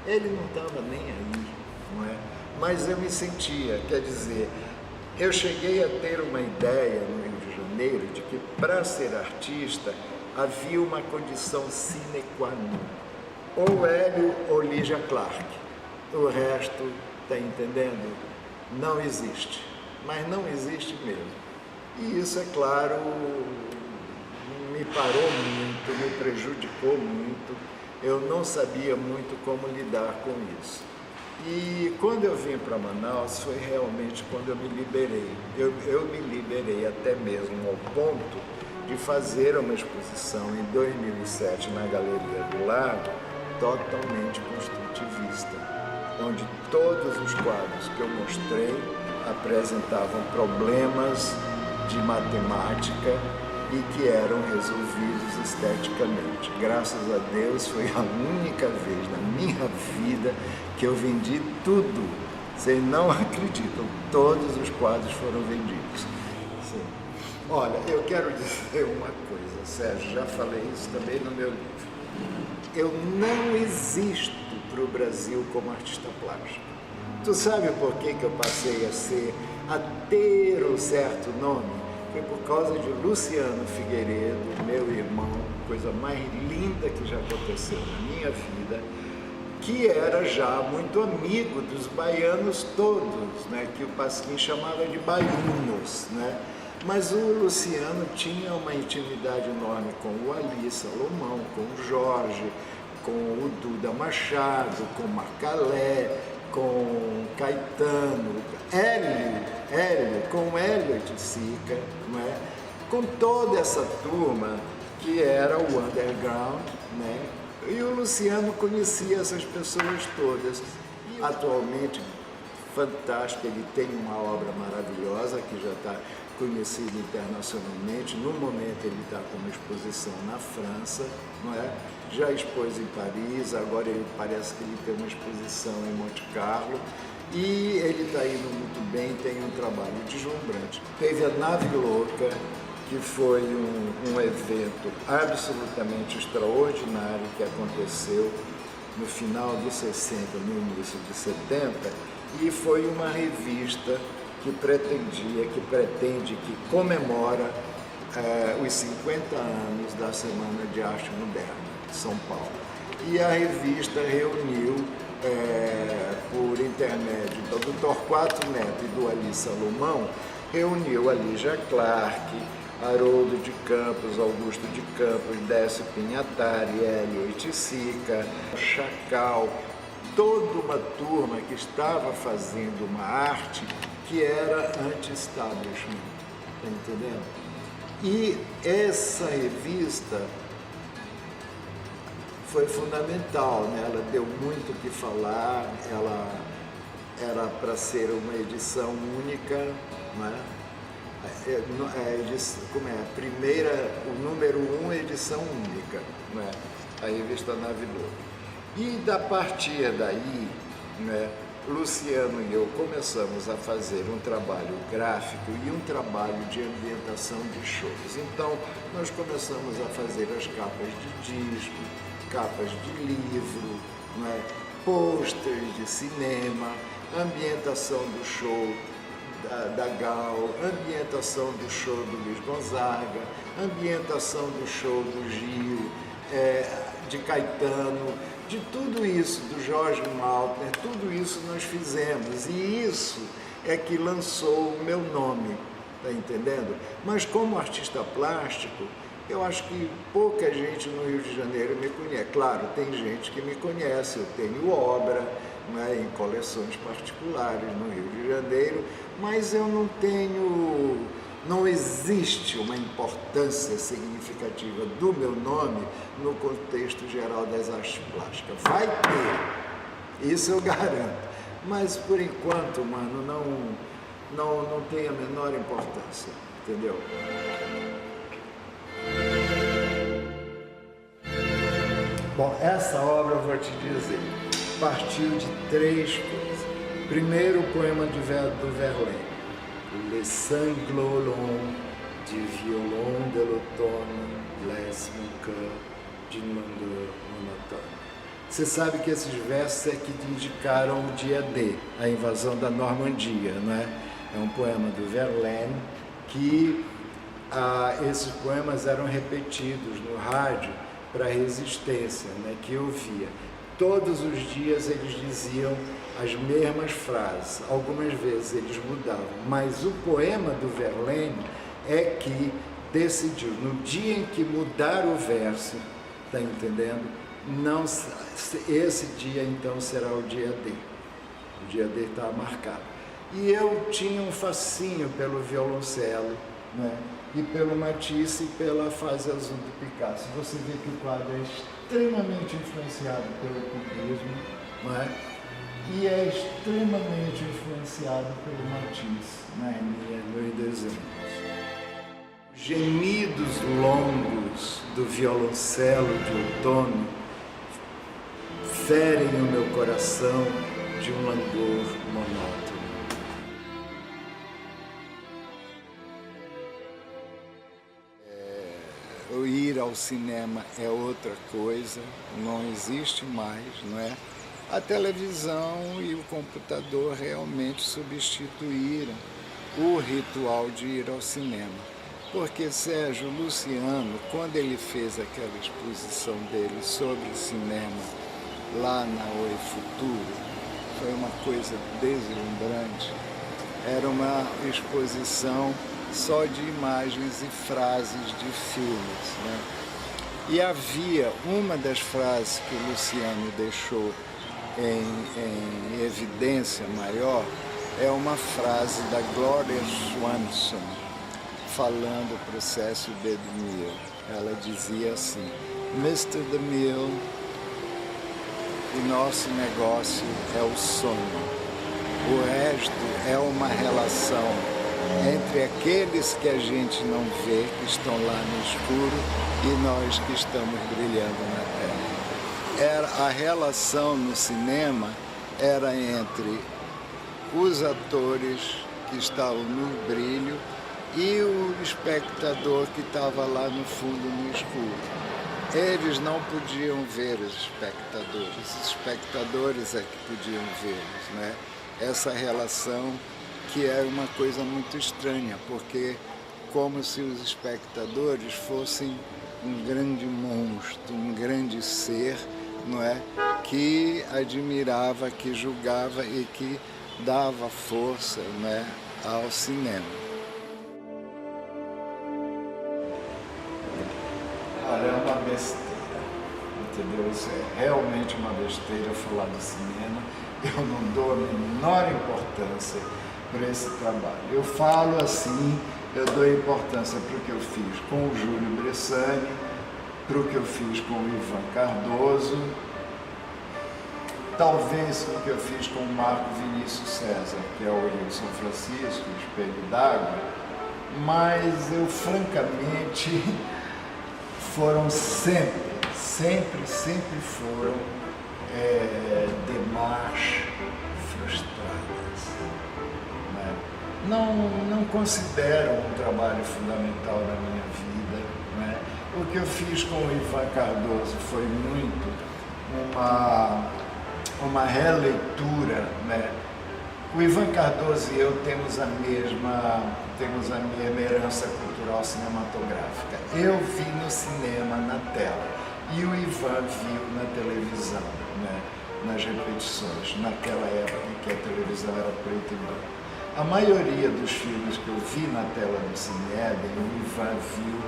Ele não estava nem aí, não é? Mas eu me sentia, quer dizer, eu cheguei a ter uma ideia no Rio de Janeiro de que para ser artista havia uma condição sine qua non, ou Hélio ou Lígia Clark, o resto, está entendendo? Não existe, mas não existe mesmo. E isso, é claro, me parou muito, me prejudicou muito, eu não sabia muito como lidar com isso. E quando eu vim para Manaus, foi realmente quando eu me liberei. Eu me liberei até mesmo ao ponto de fazer uma exposição em 2007 na Galeria do Lago, totalmente construtivista, onde todos os quadros que eu mostrei apresentavam problemas de matemática e que eram resolvidos esteticamente. Graças a Deus, foi a única vez na minha vida que eu vendi tudo. Vocês não acreditam, todos os quadros foram vendidos. Sim. Olha, eu quero dizer uma coisa, Sérgio, já falei isso também no meu livro. Eu não existo para o Brasil como artista plástico. Tu sabe por que eu passei a ter um certo nome? Foi por causa de Luciano Figueiredo, meu irmão, coisa mais linda que já aconteceu na minha vida, que era já muito amigo dos baianos todos, né, que o Pasquim chamava de baiunos, né? Mas o Luciano tinha uma intimidade enorme com o Ali Salomão, com o Jorge, com o Duda Machado, com o Macalé, com Caetano, Hélio, com Hélio de Sica, não é? Com toda essa turma que era o underground, né? E o Luciano conhecia essas pessoas todas. Atualmente, fantástico, ele tem uma obra maravilhosa que já está conhecida internacionalmente. No momento ele está com uma exposição na França, não é? Já expôs em Paris, agora ele parece que ele tem uma exposição em Monte Carlo e ele está indo muito bem, tem um trabalho deslumbrante. Teve a Nave Louca, que foi um evento absolutamente extraordinário que aconteceu no final dos 60, no início de 70, e foi uma revista que pretende, que comemora os 50 anos da Semana de Arte Moderna de São Paulo. E a revista reuniu, por intermédio do Torquato Neto e do Ali Salomão, reuniu a Lígia Clark, Haroldo de Campos, Augusto de Campos, Décio Pinhatari, Hélio Oiticica, Chacal, toda uma turma que estava fazendo uma arte que era anti-establishment, tá entendendo? E essa revista foi fundamental, né? Ela deu muito o que falar, ela era para ser uma edição única, né? A primeira, o número 1, edição única, né? A revista Nave Louca. E da partir daí, né, Luciano e eu começamos a fazer um trabalho gráfico e um trabalho de ambientação de shows. Então, nós começamos a fazer as capas de disco, capas de livro, né, pôsteres de cinema, ambientação do show da Gal, ambientação do show do Luiz Gonzaga, ambientação do show do Gil, de Caetano, de tudo isso, do Jorge Maltner, tudo isso nós fizemos, e isso é que lançou o meu nome, tá entendendo? Mas como artista plástico, eu acho que pouca gente no Rio de Janeiro me conhece. Claro, tem gente que me conhece, eu tenho obra, né, em coleções particulares no Rio de Janeiro, mas eu não existe uma importância significativa do meu nome no contexto geral das artes plásticas. Vai ter, isso eu garanto, mas por enquanto, mano, não tem a menor importância, entendeu? Bom, essa obra, eu vou te dizer, partiu de 3 coisas. Primeiro, o poema do Verlaine, Les sanglots du violon de l'automne blessent mon cœur d'une langueur monotone. Você sabe que esses versos é que indicaram o dia D, a invasão da Normandia, não é? É um poema do Verlaine que esses poemas eram repetidos no rádio para a resistência, né, que eu via. Todos os dias eles diziam as mesmas frases, algumas vezes eles mudavam, mas o poema do Verlaine é que decidiu, no dia em que mudar o verso, tá entendendo? Não, esse dia então será o dia D. O dia D está marcado. E eu tinha um fascínio pelo violoncelo, né? E pelo Matisse e pela fase azul do Picasso. Você vê que o quadro é extremamente influenciado pelo cubismo, não é? e é extremamente influenciado pelo Matisse, nos desenhos. Gemidos longos do violoncelo de outono ferem o meu coração de um langor monótono. O ir ao cinema é outra coisa, não existe mais, não é? A televisão e o computador realmente substituíram o ritual de ir ao cinema. Porque Sérgio Luciano, quando ele fez aquela exposição dele sobre cinema lá na Oi Futuro, foi uma coisa deslumbrante. Era uma exposição só de imagens e frases de filmes, né? E havia uma das frases que o Luciano deixou em evidência maior, é uma frase da Gloria Swanson, falando para o Cecil B. DeMille. Ela dizia assim: Mr. DeMille, o nosso negócio é o sonho. O resto é uma relação entre aqueles que a gente não vê, que estão lá no escuro, e nós que estamos brilhando na terra. A relação no cinema era entre os atores que estavam no brilho e o espectador que estava lá no fundo, no escuro. Eles não podiam ver os espectadores é que podiam vê-los, né? Essa relação que é uma coisa muito estranha, porque como se os espectadores fossem um grande monstro, um grande ser, não é? Que admirava, que julgava e que dava força, né, ao cinema. É uma besteira, entendeu? Isso é realmente uma besteira falar do cinema. Eu não dou a menor importância para esse trabalho. Eu falo assim, eu dou importância para o que eu fiz com o Júlio Bressani, para o que eu fiz com o Ivan Cardoso, talvez o que eu fiz com o Marco Vinícius César, que é o Rio de São Francisco, o Espelho d'Água, mas eu francamente foram sempre foram demarches frustradas, né? Não considero um trabalho fundamental na minha vida, né? O que eu fiz com o Ivan Cardoso foi muito uma releitura, né? O Ivan Cardoso e eu temos a mesma herança cultural cinematográfica. Eu vi no cinema, na tela, e o Ivan viu na televisão, né? Nas repetições, naquela época em que a televisão era preto e branco. A maioria dos filmes que eu vi na tela do Cine Éden, o Ivan viu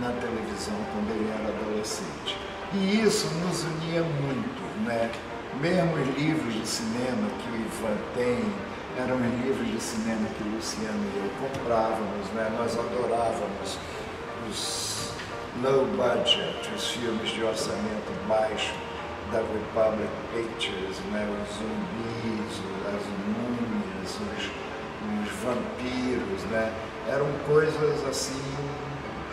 na televisão quando ele era adolescente. E isso nos unia muito, né? Mesmo os livros de cinema que o Ivan tem, eram os livros de cinema que o Luciano e eu comprávamos, né? Nós adorávamos os low budget, os filmes de orçamento baixo da Republic Pictures, né? Os zumbis, as múmias, os vampiros, né? Eram coisas assim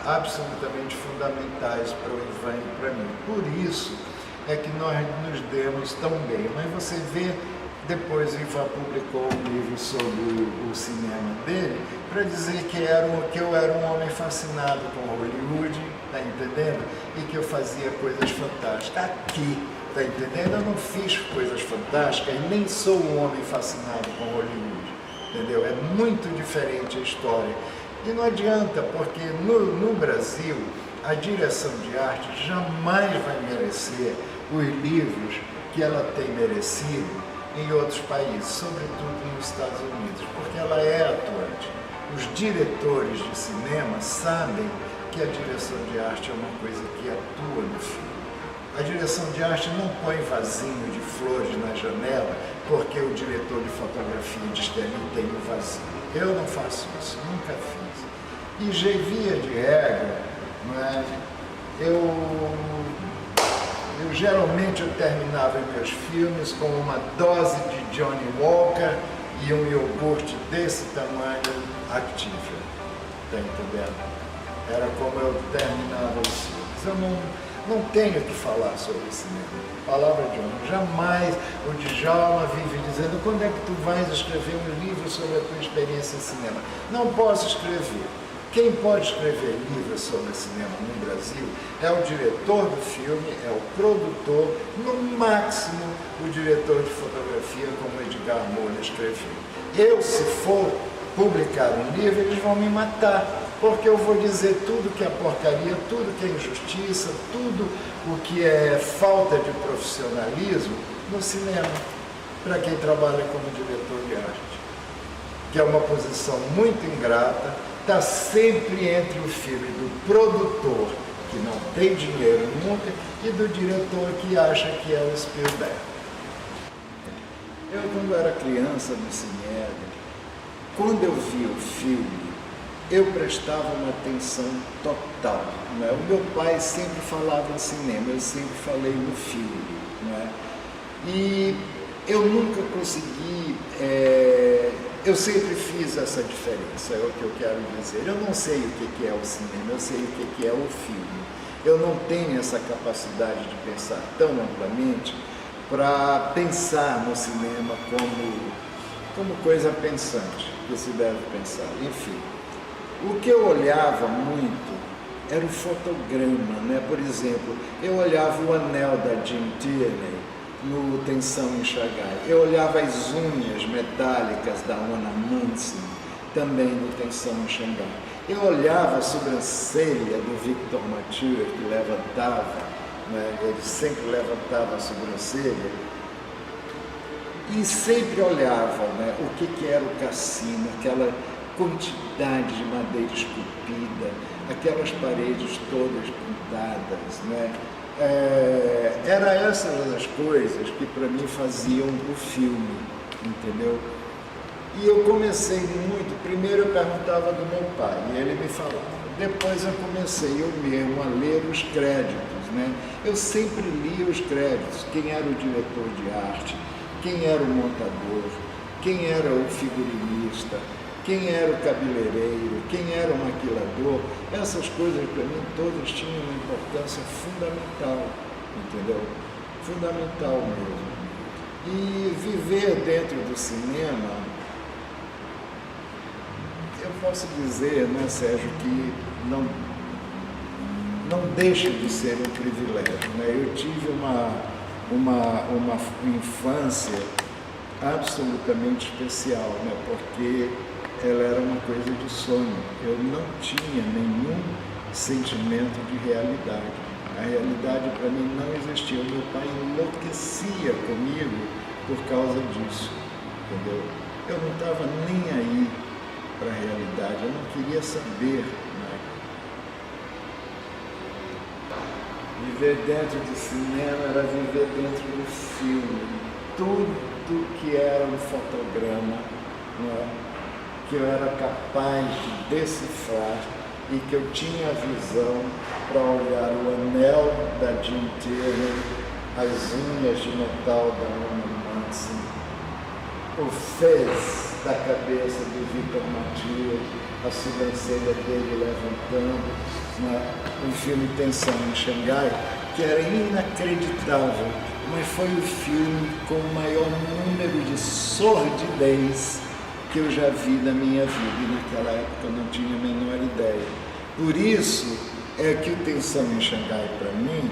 absolutamente fundamentais para o Ivan e para mim. Por isso é que nós nos demos tão bem. Mas você vê, depois o Ivan publicou um livro sobre o cinema dele, para dizer que eu era um homem fascinado com Hollywood, tá entendendo? E que eu fazia coisas fantásticas. Aqui, tá entendendo? Eu não fiz coisas fantásticas e nem sou um homem fascinado com Hollywood, entendeu? É muito diferente a história. E não adianta, porque no Brasil, a direção de arte jamais vai merecer os livros que ela tem merecido em outros países, sobretudo nos Estados Unidos, porque ela é atuante. Os diretores de cinema sabem que a direção de arte é uma coisa que atua no filme. A direção de arte não põe vasinho de flores na janela porque o diretor de fotografia diz que ali tem um vazio. Eu não faço isso, nunca fiz. E via de regra, não é? Geralmente eu terminava meus filmes com uma dose de Johnny Walker e um iogurte desse tamanho Activia. Está entendendo? Era como eu terminava os filmes. Eu não tenho que falar sobre cinema. Palavra de honra. Jamais o Djalma vive dizendo: quando é que tu vais escrever um livro sobre a tua experiência em cinema? Não posso escrever. Quem pode escrever livros sobre cinema no Brasil é o diretor do filme, é o produtor, no máximo o diretor de fotografia, como Edgar Moura escreveu. Eu, se for publicar um livro, eles vão me matar, porque eu vou dizer tudo que é porcaria, tudo que é injustiça, tudo o que é falta de profissionalismo no cinema, para quem trabalha como diretor de arte, que é uma posição muito ingrata. Está sempre entre o filme do produtor, que não tem dinheiro nunca, e do diretor que acha que é o Spielberg. Eu, quando era criança no cinema, quando eu via o filme, eu prestava uma atenção total. Não é? O meu pai sempre falava em cinema, eu sempre falei no filme. Não é? E eu nunca consegui... Eu sempre fiz essa diferença, é o que eu quero dizer. Eu não sei o que é o cinema, eu sei o que é o filme. Eu não tenho essa capacidade de pensar tão amplamente para pensar no cinema como coisa pensante, que se deve pensar. Enfim, o que eu olhava muito era o fotograma, né? Por exemplo, eu olhava o anel da Jim Tierney no Tensão em Xangai. Eu olhava as unhas metálicas da Ona Munson, também no Tensão em Xangai. Eu olhava a sobrancelha do Victor Mature, que levantava, né? Ele sempre levantava a sobrancelha, e sempre olhava, né, o que era o cassino, aquela quantidade de madeira esculpida, aquelas paredes todas pintadas, né? Era essas as coisas que para mim faziam o filme, entendeu? E eu comecei muito, primeiro eu perguntava do meu pai, e ele me falava. Depois eu comecei eu mesmo a ler os créditos, né? Eu sempre lia os créditos, quem era o diretor de arte, quem era o montador, quem era o figurinista, quem era o cabeleireiro, quem era o maquilador. Essas coisas para mim todas tinham uma importância fundamental, entendeu? Fundamental mesmo. E viver dentro do cinema, eu posso dizer, né, Sérgio, que não deixa de ser um privilégio, né? Eu tive uma infância absolutamente especial, né? Porque ela era uma coisa de sonho. Eu não tinha nenhum sentimento de realidade. A realidade para mim não existia. O meu pai enlouquecia comigo por causa disso, entendeu? Eu não estava nem aí para a realidade, eu não queria saber, né? Viver dentro do cinema era viver dentro do filme. Tudo que era um fotograma, né, que eu era capaz de decifrar e que eu tinha a visão para olhar o anel da Jim Tierney, as unhas de metal da Ona Munson, o fez da cabeça do Victor Mature, a sobrancelha dele levantando, né? Um filme Tensão em Xangai, que era inacreditável, mas foi o filme com o maior número de sordidez que eu já vi na minha vida, e naquela época eu não tinha a menor ideia. Por isso é que o Tensão em Xangai, para mim,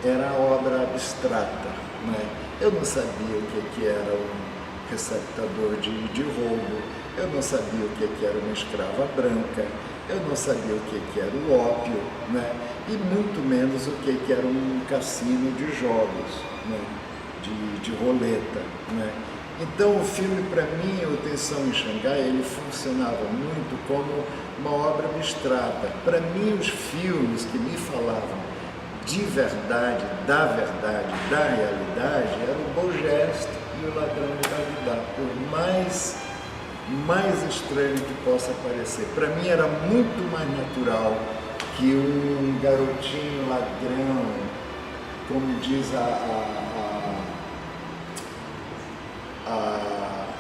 era a obra abstrata, né? Eu não sabia o que era um receptador de roubo, eu não sabia o que era uma escrava branca, eu não sabia o que era o ópio, né? E muito menos o que era um cassino de jogos, né? de roleta, né? Então o filme, para mim, o Tensão em Xangai, ele funcionava muito como uma obra abstrata. Para mim, os filmes que me falavam de verdade, da realidade, eram o Bogest e o Ladrão de Bagdá, por mais estranho que possa parecer. Para mim era muito mais natural que um garotinho ladrão como diz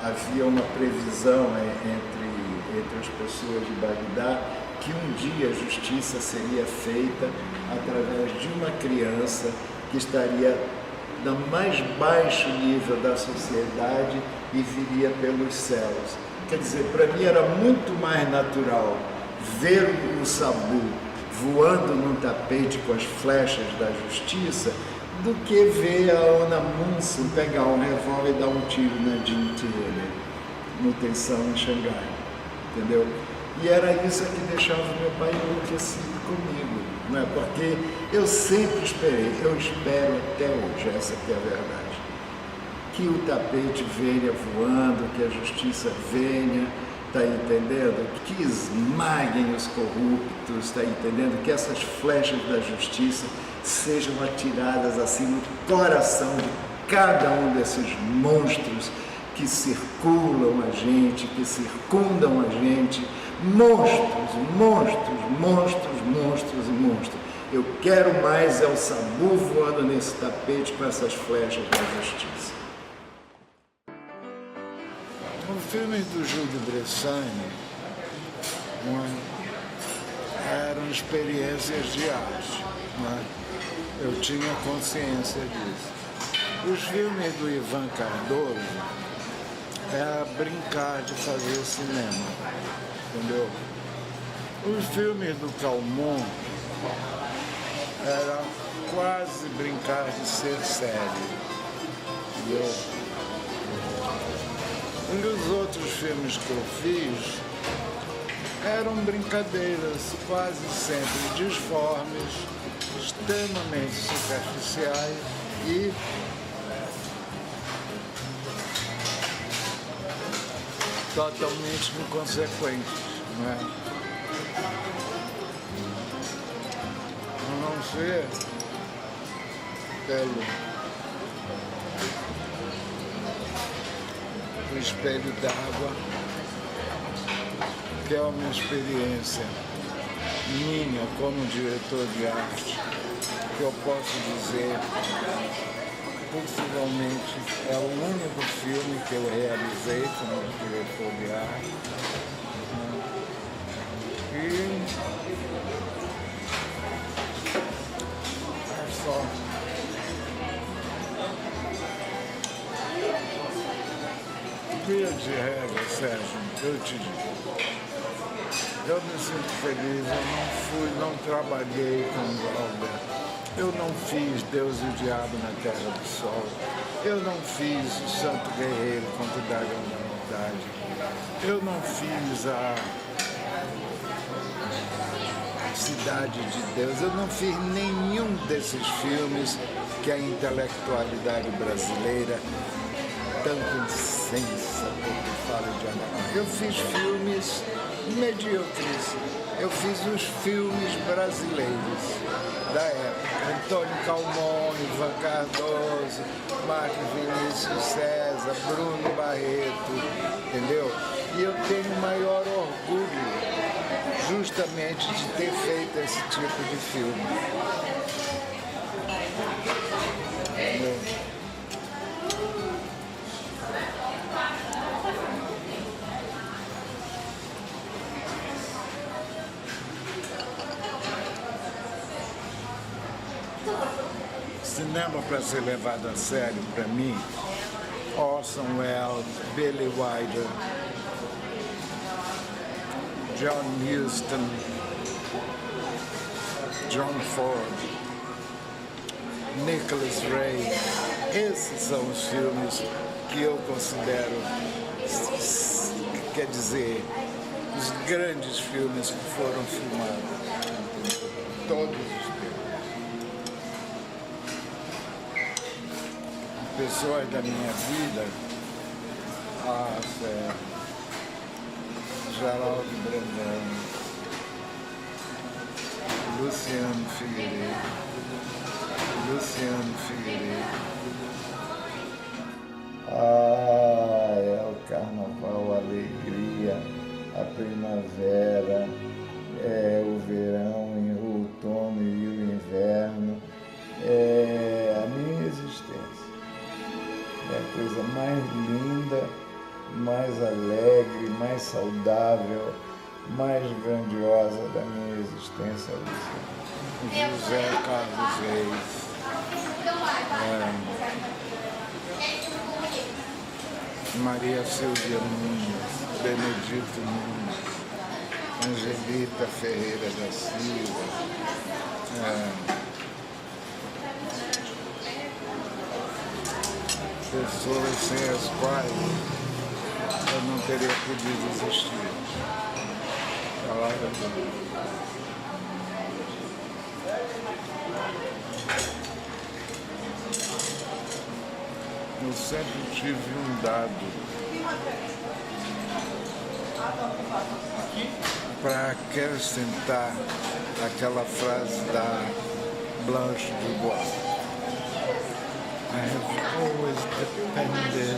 havia uma previsão entre as pessoas de Bagdá que um dia a justiça seria feita através de uma criança que estaria no mais baixo nível da sociedade e viria pelos céus. Quer dizer, para mim era muito mais natural ver o Sabu voando num tapete com as flechas da justiça do que ver a Ona Munson pegar um revólver e dar um tiro na Jim Taylor, no Tensão em Xangai, entendeu? E era isso que deixava meu pai enlouquecido comigo, não é? Porque eu sempre esperei, eu espero até hoje, essa que é a verdade, que o tapete venha voando, que a justiça venha, tá entendendo? Que esmaguem os corruptos, tá entendendo? Que essas flechas da justiça sejam atiradas assim no coração de cada um desses monstros que circulam a gente, que circundam a gente. Monstros, monstros, monstros, monstros e monstros. Eu quero mais é o Sabu voando nesse tapete com essas flechas da justiça. O filme do Júlio Bressani eram experiências de arte, eu tinha consciência disso. Os filmes do Ivan Cardoso era brincar de fazer cinema, entendeu? Os filmes do Calmon era quase brincar de ser sério, entendeu? E os outros filmes que eu fiz eram brincadeiras quase sempre disformes, extremamente superficiais e totalmente inconsequentes, não é? A não ser pelo Espelho d'Água, que é uma experiência minha como diretor de arte, que eu posso dizer, possivelmente, é o único filme que eu realizei como diretor de arte. E é só. Via de regra, Sérgio, eu te digo, eu me sinto feliz, eu não trabalhei com o Glauber, eu não fiz Deus e o Diabo na Terra do Sol, eu não fiz o Santo Guerreiro contra o Dragão da Vontade, eu não fiz a Cidade de Deus, eu não fiz nenhum desses filmes que a intelectualidade brasileira tanto incensa quando fala de alemão. Eu fiz filmes medíocres, eu fiz os filmes brasileiros da época. Antônio Calmon, Ivan Cardoso, Marcos Vinícius César, Bruno Barreto, entendeu? E eu tenho o maior orgulho justamente de ter feito esse tipo de filme. Entendeu? Cinema para ser levado a sério, para mim, Orson Welles, Billy Wilder, John Huston, John Ford, Nicholas Ray. Esses são os filmes que eu considero, quer dizer, os grandes filmes que foram filmados. Todos os filmes. Pessoas da minha vida, Geraldo Brandão, Luciano Figueiredo, é o carnaval, a alegria, a primavera, é o verão, o outono e o inverno, mais grandiosa da minha existência, Luciano. José Carlos Reis, Maria Silvia Nunes, Benedito Nunes, Angelita Ferreira da Silva, pessoas sem as quais eu não teria podido existir. Palavra de Deus. Eu sempre tive um dado para acrescentar aquela frase da Blanche Dubois. I have always depended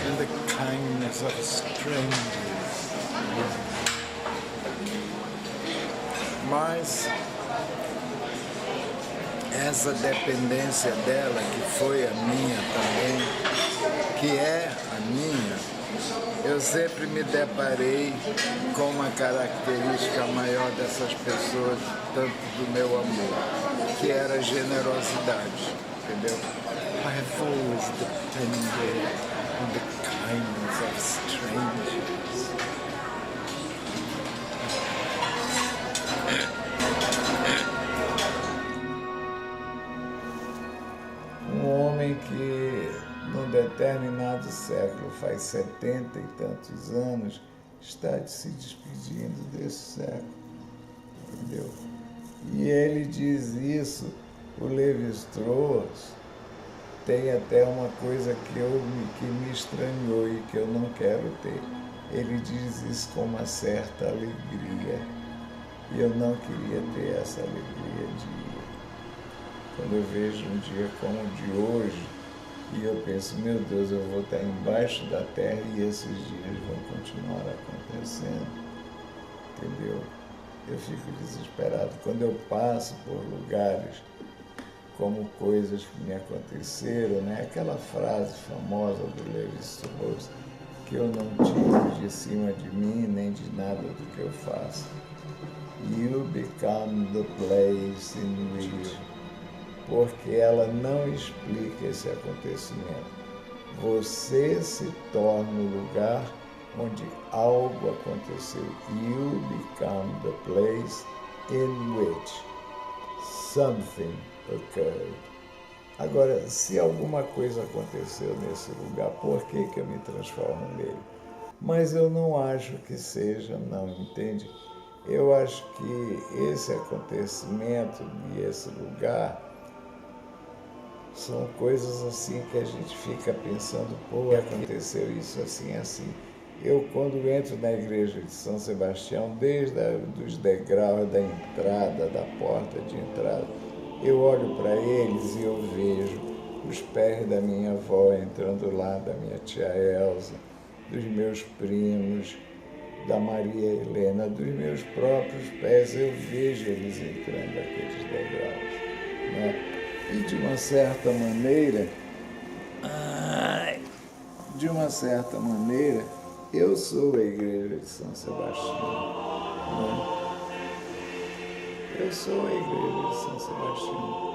on the kindness of strangers. Mas essa dependência dela, que foi a minha também, que é a minha, eu sempre me deparei com uma característica maior dessas pessoas, tanto do meu amor, que era a generosidade, entendeu? I have always depended on the kindness of strangers. Um homem que, num determinado século, faz 70 e tantos anos, está se despedindo desse século, entendeu? E ele diz isso, o Lévi-Strauss tem até uma coisa que me estranhou e que eu não quero ter. Ele diz isso com uma certa alegria. E eu não queria ter essa alegria quando eu vejo um dia como o de hoje, e eu penso, meu Deus, eu vou estar embaixo da terra e esses dias vão continuar acontecendo, entendeu? Eu fico desesperado. Quando eu passo por lugares como coisas que me aconteceram, né? Aquela frase famosa do Lévi-Strauss, que eu não tiro de cima de mim nem de nada do que eu faço. You become the place in which, porque ela não explica esse acontecimento. Você se torna o lugar onde algo aconteceu. You become the place in which something occurred. Agora, se alguma coisa aconteceu nesse lugar, por que eu me transformo nele? Mas eu não acho que seja, não, entende? Eu acho que esse acontecimento e esse lugar são coisas assim que a gente fica pensando, pô, aconteceu isso assim, assim. Eu, quando entro na igreja de São Sebastião, desde os degraus da entrada, da porta de entrada, eu olho para eles e eu vejo os pés da minha avó entrando lá, da minha tia Elza, dos meus primos, da Maria Helena, dos meus próprios pés, eu vejo eles entrando aqueles degraus, né? E de uma certa maneira, eu sou a igreja de São Sebastião, né? Eu sou a igreja de São Sebastião.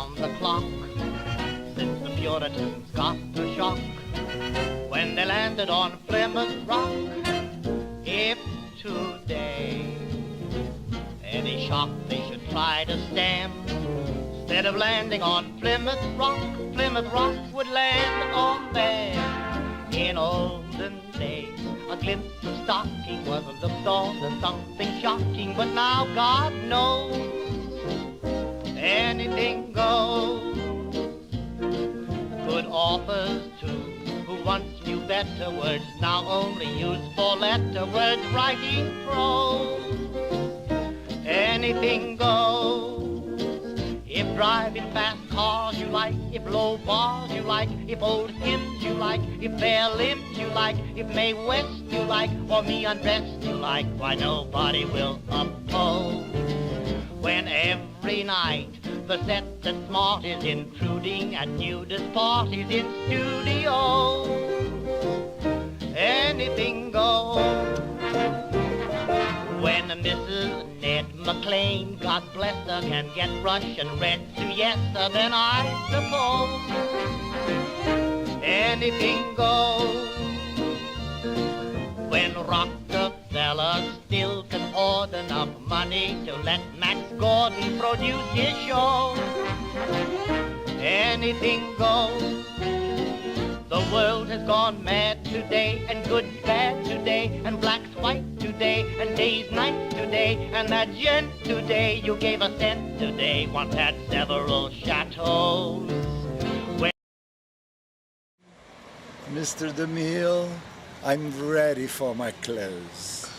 round the clock since the Puritans got the shock when they landed on Plymouth Rock. If today any shock they should try to stem, instead of landing on Plymouth Rock would land on them. In olden days, a glimpse of stocking was looked on as something shocking, but now God knows anything goes. Good authors too, who once knew better words, now only use four-letter words writing prose. Anything goes. If driving fast cars you like, if low bars you like, if old hymns you like, if bare limbs you like, if Mae West you like, or me undressed you like, why nobody will oppose. When every night the set that's smart is intruding at nudist parties in studios, anything goes. When Mrs. Ned McLean, God bless her, can get Russian red to yes sir, then I suppose anything goes. When Rockefeller still can hoard enough money to let Max Gordon produce his show, anything goes. The world has gone mad today, and good's bad today, and black's white today, and day's night today, and that gent today you gave a cent today once had several chateaus. Mr. DeMille, I'm ready for my clothes.